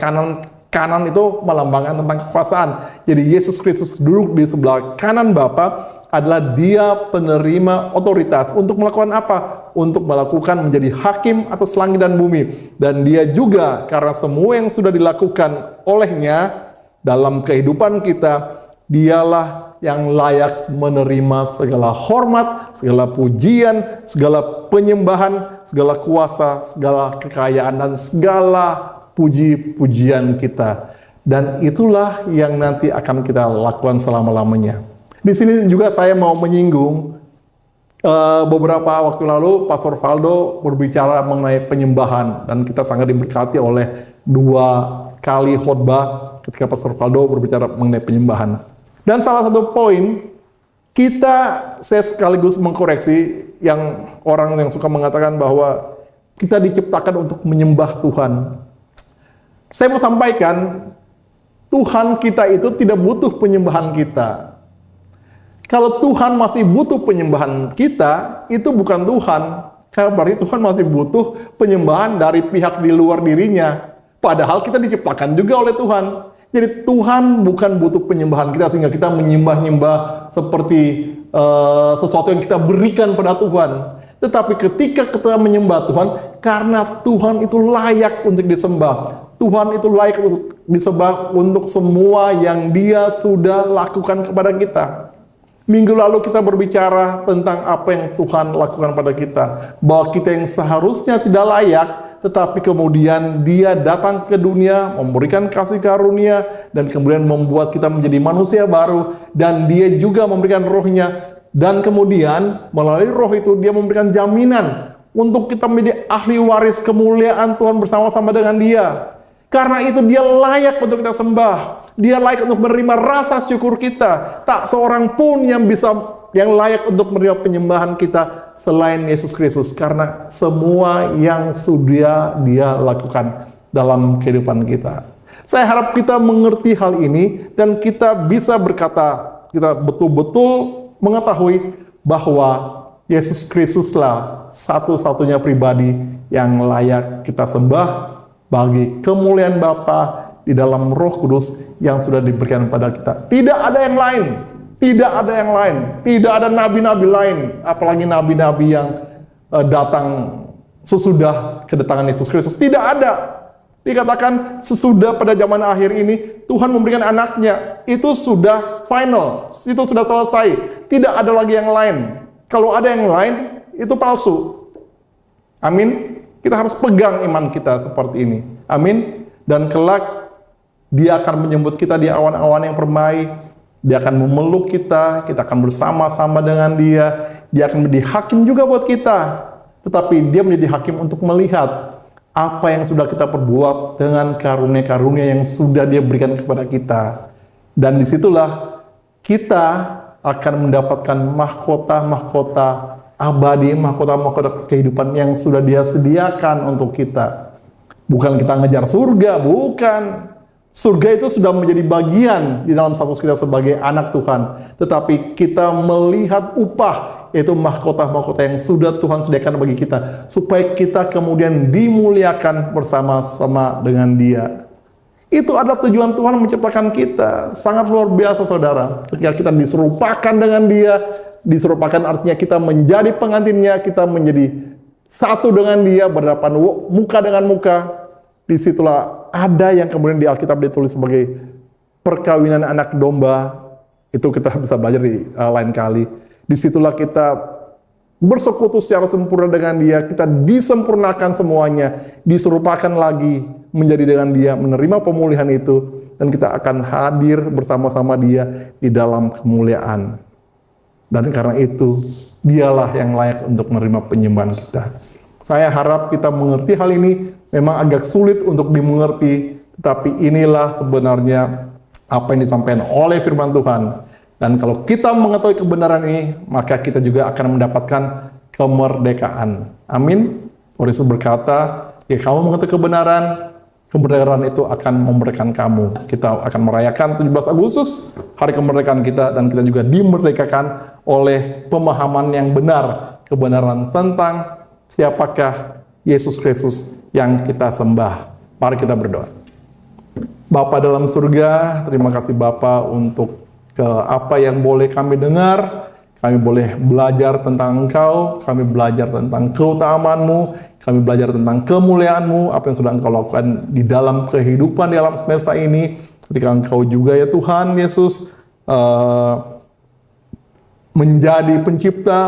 kanan itu melambangkan tentang kekuasaan. Jadi Yesus Kristus duduk di sebelah kanan Bapa adalah dia penerima otoritas untuk melakukan apa? Untuk melakukan menjadi hakim atas langit dan bumi. Dan dia juga, karena semua yang sudah dilakukan olehnya dalam kehidupan kita, dialah yang layak menerima segala hormat, segala pujian, segala penyembahan, segala kuasa, segala kekayaan, dan segala puji-pujian kita. Dan itulah yang nanti akan kita lakukan selama-lamanya. Di sini juga saya mau menyinggung beberapa waktu lalu Pastor Valdo berbicara mengenai penyembahan, dan kita sangat diberkati oleh 2 kali khotbah ketika Pastor Valdo berbicara mengenai penyembahan. Dan salah satu poin saya sekaligus mengkoreksi yang orang yang suka mengatakan bahwa kita diciptakan untuk menyembah Tuhan. Saya mau sampaikan, Tuhan kita itu tidak butuh penyembahan kita. Kalau Tuhan masih butuh penyembahan kita, itu bukan Tuhan. Karena berarti Tuhan masih butuh penyembahan dari pihak di luar dirinya. Padahal kita diciptakan juga oleh Tuhan. Jadi Tuhan bukan butuh penyembahan kita sehingga kita menyembah-nyembah seperti sesuatu yang kita berikan pada Tuhan. Tetapi ketika kita menyembah Tuhan, karena Tuhan itu layak untuk disembah. Tuhan itu layak untuk disembah untuk semua yang Dia sudah lakukan kepada kita. Minggu lalu kita berbicara tentang apa yang Tuhan lakukan pada kita. Bahwa kita yang seharusnya tidak layak, tetapi kemudian Dia datang ke dunia, memberikan kasih karunia, dan kemudian membuat kita menjadi manusia baru, dan Dia juga memberikan rohnya, dan kemudian melalui roh itu Dia memberikan jaminan untuk kita menjadi ahli waris kemuliaan Tuhan bersama-sama dengan Dia. Karena itu Dia layak untuk kita sembah. Dia layak untuk menerima rasa syukur kita. Tak seorang pun yang layak untuk menerima penyembahan kita selain Yesus Kristus, karena semua yang sudah Dia lakukan dalam kehidupan kita. Saya harap kita mengerti hal ini dan kita bisa berkata, kita betul-betul mengetahui bahwa Yesus Kristuslah satu-satunya pribadi yang layak kita sembah bagi kemuliaan Bapa di dalam Roh Kudus yang sudah diberikan pada kita. Tidak ada yang lain. Tidak ada yang lain, tidak ada nabi-nabi lain, apalagi nabi-nabi yang datang sesudah kedatangan Yesus Kristus. Tidak ada. Dikatakan sesudah pada zaman akhir ini, Tuhan memberikan anaknya. Itu sudah final, itu sudah selesai. Tidak ada lagi yang lain. Kalau ada yang lain, itu palsu. Amin. Kita harus pegang iman kita seperti ini. Amin. Dan kelak, Dia akan menyebut kita di awan-awan yang permai. Dia akan memeluk kita akan bersama-sama dengan Dia akan menjadi hakim juga buat kita. Tetapi Dia menjadi hakim untuk melihat apa yang sudah kita perbuat dengan karunia-karunia yang sudah Dia berikan kepada kita. Dan disitulah kita akan mendapatkan mahkota-mahkota abadi, mahkota-mahkota kehidupan yang sudah Dia sediakan untuk kita. Bukan kita ngejar surga, bukan. Surga itu sudah menjadi bagian di dalam status kita sebagai anak Tuhan. Tetapi kita melihat upah, yaitu mahkota-mahkota yang sudah Tuhan sediakan bagi kita. Supaya kita kemudian dimuliakan bersama-sama dengan Dia. Itu adalah tujuan Tuhan menciptakan kita. Sangat luar biasa, saudara. Ketika kita diserupakan dengan Dia, diserupakan artinya kita menjadi pengantinnya, kita menjadi satu dengan Dia, berhadapan muka dengan muka. Disitulah ada yang kemudian di Alkitab ditulis sebagai perkawinan anak domba. Itu kita bisa belajar di lain kali. Disitulah kita bersekutu secara sempurna dengan Dia. Kita disempurnakan semuanya. Diserupakan lagi menjadi dengan Dia. Menerima pemulihan itu. Dan kita akan hadir bersama-sama Dia di dalam kemuliaan. Dan karena itu, Dialah yang layak untuk menerima penyembahan kita. Saya harap kita mengerti hal ini. Memang agak sulit untuk dimengerti, tetapi inilah sebenarnya apa yang disampaikan oleh firman Tuhan. Dan kalau kita mengetahui kebenaran ini, maka kita juga akan mendapatkan kemerdekaan. Amin. Yesus berkata, jika kamu mengetahui kebenaran itu akan memerdekakan kamu. Kita akan merayakan 17 Agustus, hari kemerdekaan kita, dan kita juga dimerdekakan oleh pemahaman yang benar, kebenaran tentang siapakah Yesus Kristus yang kita sembah. Mari kita berdoa. Bapa dalam surga, terima kasih Bapa untuk apa yang boleh kami dengar. Kami boleh belajar tentang Engkau, kami belajar tentang keutamaan-Mu, kami belajar tentang kemuliaan-Mu, apa yang sudah Engkau lakukan di dalam kehidupan di alam semesta ini. Ketika Engkau juga ya Tuhan Yesus menjadi pencipta,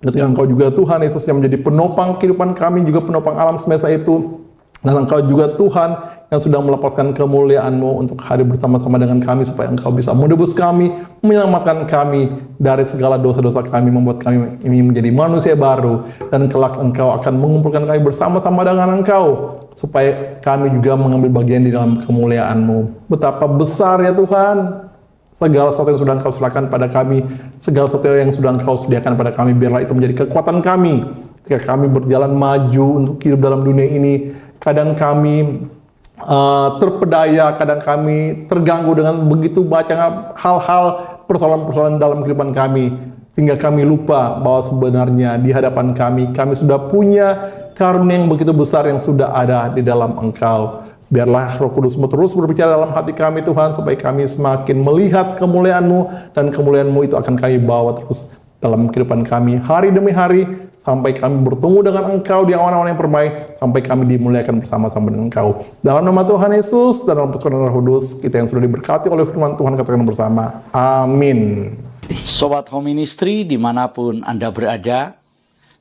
ketika Engkau juga Tuhan Yesus yang menjadi penopang kehidupan kami, juga penopang alam semesta itu. Dan Engkau juga Tuhan yang sudah melepaskan kemuliaan-Mu untuk hadir bersama-sama dengan kami, supaya Engkau bisa menebus kami, menyelamatkan kami dari segala dosa-dosa kami, membuat kami ini menjadi manusia baru. Dan kelak Engkau akan mengumpulkan kami bersama-sama dengan Engkau, supaya kami juga mengambil bagian di dalam kemuliaan-Mu. Betapa besar ya Tuhan. Segala sesuatu yang sudah Engkau serahkan pada kami, segala sesuatu yang sudah Engkau sediakan pada kami, biarlah itu menjadi kekuatan kami ketika kami berjalan maju untuk hidup dalam dunia ini. Kadang kami terpedaya, kadang kami terganggu dengan begitu banyak hal-hal, persoalan-persoalan dalam kehidupan kami, sehingga kami lupa bahwa sebenarnya di hadapan kami sudah punya karunia yang begitu besar yang sudah ada di dalam Engkau. Biarlah Roh Kudus-Mu terus berbicara dalam hati kami Tuhan, supaya kami semakin melihat kemuliaan-Mu, dan kemuliaan-Mu itu akan kami bawa terus dalam kehidupan kami hari demi hari, sampai kami bertemu dengan Engkau di awan-awan yang permai, sampai kami dimuliakan bersama-sama dengan Engkau. Dalam nama Tuhan Yesus dan dalam persekutuan Roh Kudus, kita yang sudah diberkati oleh firman Tuhan, katakan bersama, amin. Sobat Home Ministry dimanapun Anda berada,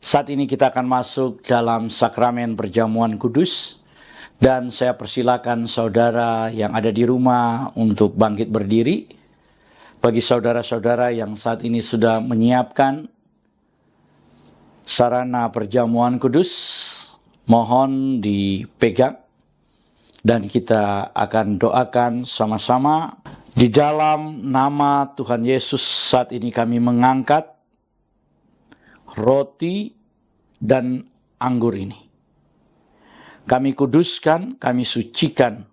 saat ini kita akan masuk dalam sakramen perjamuan kudus. Dan saya persilakan saudara yang ada di rumah untuk bangkit berdiri. Bagi saudara-saudara yang saat ini sudah menyiapkan sarana perjamuan kudus, mohon dipegang. Dan kita akan doakan sama-sama. Di dalam nama Tuhan Yesus, saat ini kami mengangkat roti dan anggur ini. Kami kuduskan, kami sucikan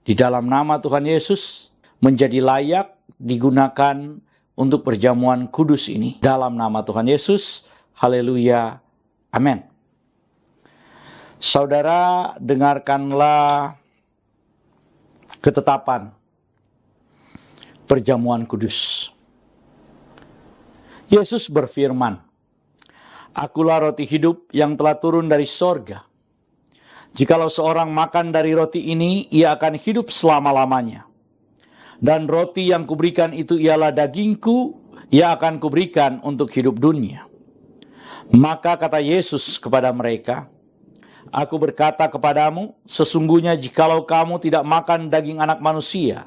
di dalam nama Tuhan Yesus, menjadi layak digunakan untuk perjamuan kudus ini. Dalam nama Tuhan Yesus, haleluya, amin. Saudara, dengarkanlah ketetapan perjamuan kudus. Yesus berfirman, "Akulah roti hidup yang telah turun dari sorga. Jikalau seorang makan dari roti ini, ia akan hidup selama-lamanya. Dan roti yang kuberikan itu ialah dagingku, ia akan kuberikan untuk hidup dunia." Maka kata Yesus kepada mereka, "Aku berkata kepadamu, sesungguhnya jikalau kamu tidak makan daging anak manusia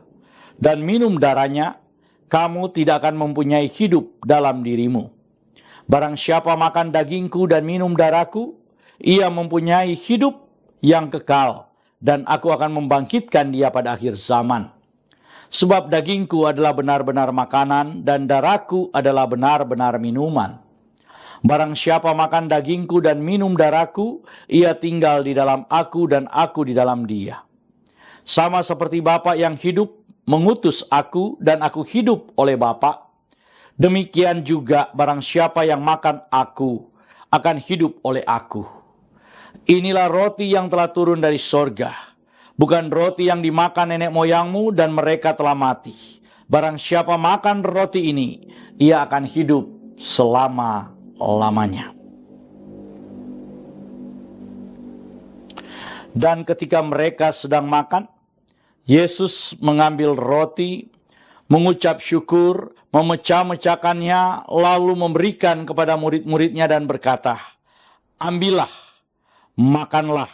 dan minum darahnya, kamu tidak akan mempunyai hidup dalam dirimu. Barang siapa makan dagingku dan minum darahku, ia mempunyai hidup yang kekal, dan aku akan membangkitkan dia pada akhir zaman. Sebab dagingku adalah benar-benar makanan, dan darahku adalah benar-benar minuman. Barang siapa makan dagingku dan minum darahku, ia tinggal di dalam aku dan aku di dalam dia. Sama seperti Bapa yang hidup mengutus aku dan aku hidup oleh Bapa, demikian juga barang siapa yang makan aku akan hidup oleh aku. Inilah roti yang telah turun dari sorga, bukan roti yang dimakan nenek moyangmu dan mereka telah mati. Barang siapa makan roti ini, ia akan hidup selama-lamanya." Dan ketika mereka sedang makan, Yesus mengambil roti, mengucap syukur, memecah-mecahkannya, lalu memberikan kepada murid-muridnya dan berkata, "Ambillah, makanlah,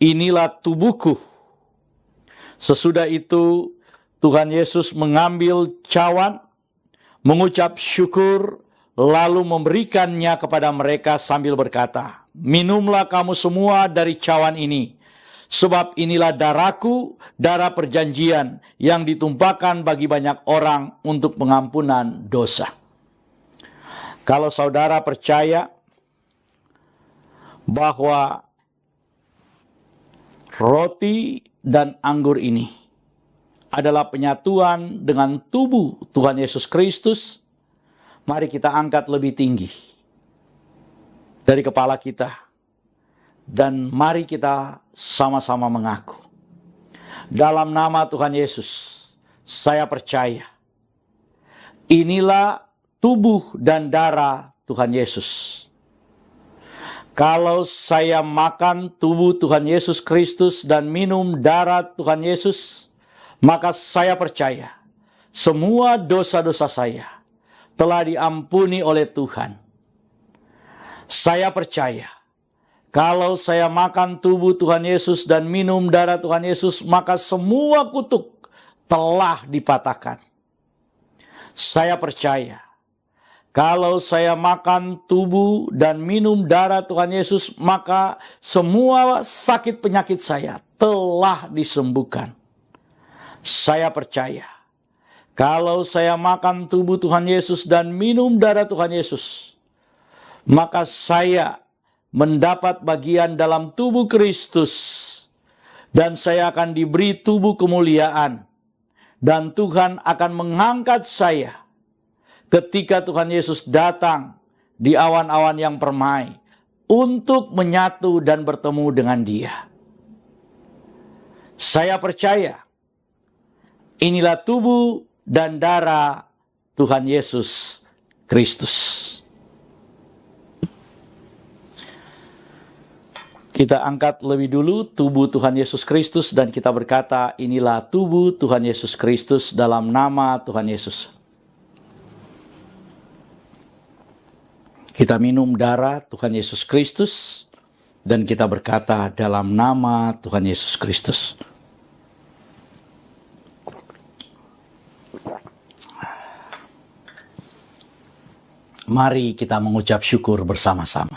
inilah tubuhku." Sesudah itu Tuhan Yesus mengambil cawan, mengucap syukur, lalu memberikannya kepada mereka sambil berkata, "Minumlah kamu semua dari cawan ini, sebab inilah darahku, darah perjanjian yang ditumpahkan bagi banyak orang untuk pengampunan dosa." Kalau saudara percaya bahwa roti dan anggur ini adalah penyatuan dengan tubuh Tuhan Yesus Kristus, mari kita angkat lebih tinggi dari kepala kita, dan mari kita sama-sama mengaku, dalam nama Tuhan Yesus, saya percaya inilah tubuh dan darah Tuhan Yesus. Kalau saya makan tubuh Tuhan Yesus Kristus dan minum darah Tuhan Yesus, maka saya percaya semua dosa-dosa saya telah diampuni oleh Tuhan. Saya percaya kalau saya makan tubuh Tuhan Yesus dan minum darah Tuhan Yesus, maka semua kutuk telah dipatahkan. Saya percaya kalau saya makan tubuh dan minum darah Tuhan Yesus, maka semua sakit penyakit saya telah disembuhkan. Saya percaya, kalau saya makan tubuh Tuhan Yesus dan minum darah Tuhan Yesus, maka saya mendapat bagian dalam tubuh Kristus, dan saya akan diberi tubuh kemuliaan, dan Tuhan akan mengangkat saya ketika Tuhan Yesus datang di awan-awan yang permai untuk menyatu dan bertemu dengan Dia. Saya percaya inilah tubuh dan darah Tuhan Yesus Kristus. Kita angkat lebih dulu tubuh Tuhan Yesus Kristus dan kita berkata, inilah tubuh Tuhan Yesus Kristus dalam nama Tuhan Yesus. Kita minum darah Tuhan Yesus Kristus dan kita berkata dalam nama Tuhan Yesus Kristus. Mari kita mengucap syukur bersama-sama.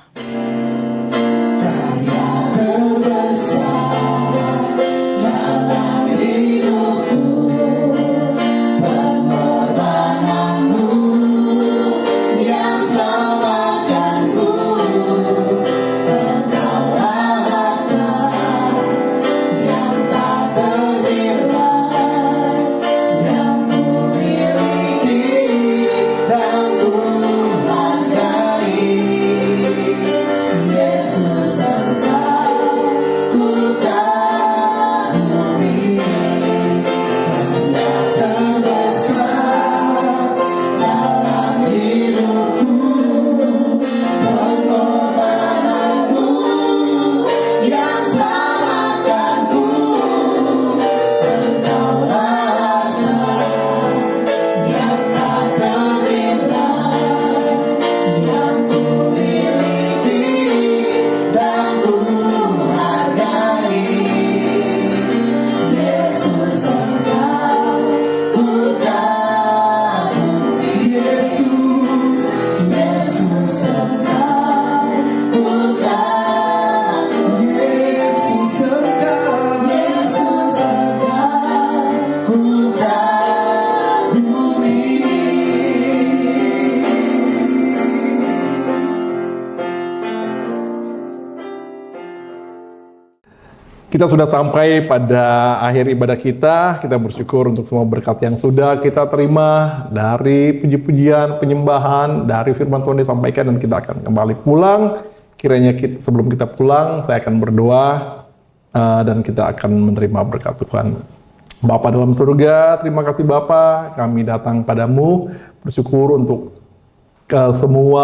Kita sudah sampai pada akhir ibadah kita. Kita bersyukur untuk semua berkat yang sudah kita terima dari puji-pujian, penyembahan, dari firman Tuhan disampaikan, dan kita akan kembali pulang. Kiranya sebelum kita pulang, saya akan berdoa dan kita akan menerima berkat Tuhan. Bapa dalam surga, terima kasih Bapa, kami datang padamu, bersyukur untuk semua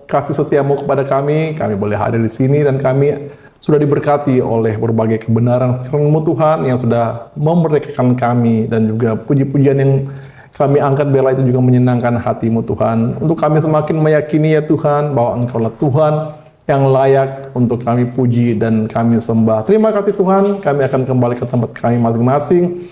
kasih setiamu kepada kami boleh hadir di sini, dan kami sudah diberkati oleh berbagai kebenaran firman-Mu Tuhan yang sudah memerdekakan kami, dan juga puji-pujian yang kami angkat bela itu juga menyenangkan hati-Mu Tuhan. Untuk kami semakin meyakini ya Tuhan bahwa Engkau-lah Tuhan yang layak untuk kami puji dan kami sembah. Terima kasih Tuhan, kami akan kembali ke tempat kami masing-masing.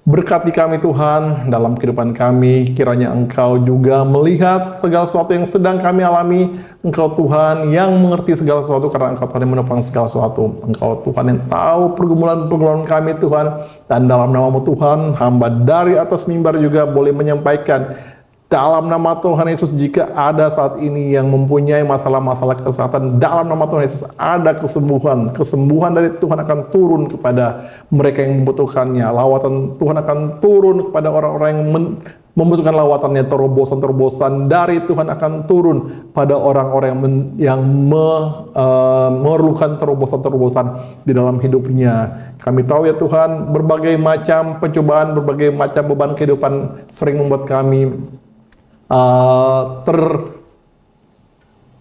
Berkati kami Tuhan dalam kehidupan kami, kiranya Engkau juga melihat segala sesuatu yang sedang kami alami. Engkau Tuhan yang mengerti segala sesuatu, karena Engkau Tuhan yang menopang segala sesuatu. Engkau Tuhan yang tahu pergumulan-pergumulan kami Tuhan. Dan dalam nama-Mu Tuhan, hamba dari atas mimbar juga boleh menyampaikan dalam nama Tuhan Yesus, jika ada saat ini yang mempunyai masalah-masalah kesehatan, dalam nama Tuhan Yesus ada kesembuhan. Kesembuhan dari Tuhan akan turun kepada mereka yang membutuhkannya. Lawatan Tuhan akan turun kepada orang-orang yang membutuhkan lawatannya. Terobosan-terobosan dari Tuhan akan turun pada orang-orang yang memerlukan terobosan-terobosan di dalam hidupnya. Kami tahu ya Tuhan, berbagai macam pencobaan, berbagai macam beban kehidupan sering membuat kami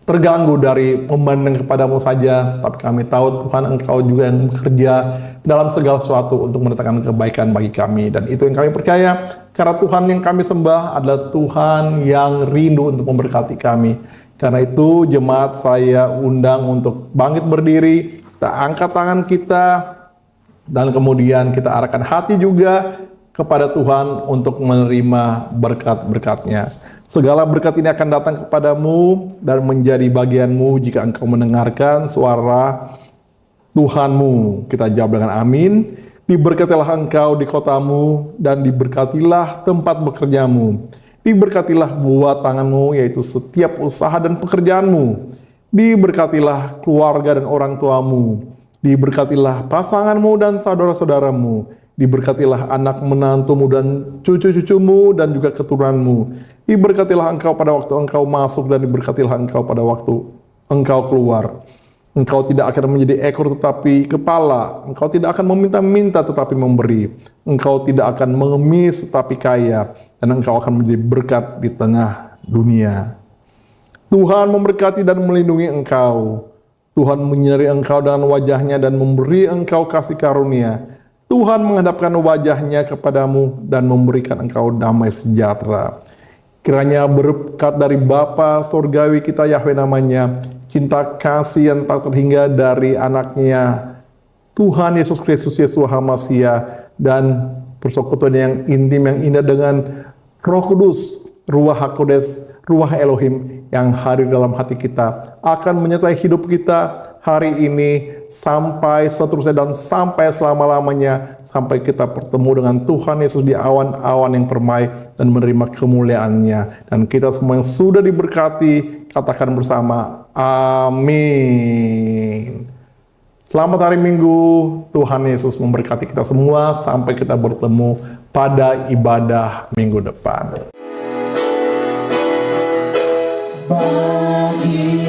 terganggu dari memandang kepadamu saja, tapi kami tahu Tuhan Engkau juga yang bekerja dalam segala sesuatu untuk mendatangkan kebaikan bagi kami, dan itu yang kami percaya, karena Tuhan yang kami sembah adalah Tuhan yang rindu untuk memberkati kami. Karena itu jemaat saya undang untuk bangkit berdiri, kita angkat tangan kita, dan kemudian kita arahkan hati juga kepada Tuhan untuk menerima berkat-berkat-Nya. Segala berkat ini akan datang kepadamu dan menjadi bagianmu jika engkau mendengarkan suara Tuhanmu. Kita jawab dengan amin. Diberkatilah engkau di kotamu, dan diberkatilah tempat bekerjamu. Diberkatilah buah tanganmu, yaitu setiap usaha dan pekerjaanmu. Diberkatilah keluarga dan orang tuamu. Diberkatilah pasanganmu dan saudara-saudaramu. Diberkatilah anak menantumu dan cucu-cucumu dan juga keturunanmu. Diberkatilah engkau pada waktu engkau masuk, dan diberkatilah engkau pada waktu engkau keluar. Engkau tidak akan menjadi ekor tetapi kepala. Engkau tidak akan meminta-minta tetapi memberi. Engkau tidak akan mengemis tetapi kaya. Dan engkau akan menjadi berkat di tengah dunia. Tuhan memberkati dan melindungi engkau. Tuhan menyinari engkau dengan wajahnya dan memberi engkau kasih karunia. Tuhan menghadapkan wajahnya kepadamu dan memberikan engkau damai sejahtera. Kiranya berkat dari Bapa Surgawi kita Yahweh namanya, cinta kasih yang tak terhingga dari anaknya Tuhan Yesus Kristus Yeshua HaMashiach, dan persekutuan yang intim yang indah dengan Roh Kudus, Ruach HaKodes, Ruach Elohim yang hadir dalam hati kita akan menyertai hidup kita hari ini sampai seterusnya dan sampai selama-lamanya, sampai kita bertemu dengan Tuhan Yesus di awan-awan yang permai dan menerima kemuliaannya. Dan kita semua yang sudah diberkati, katakan bersama, amin. Selamat hari Minggu, Tuhan Yesus memberkati kita semua sampai kita bertemu pada ibadah minggu depan. Bagi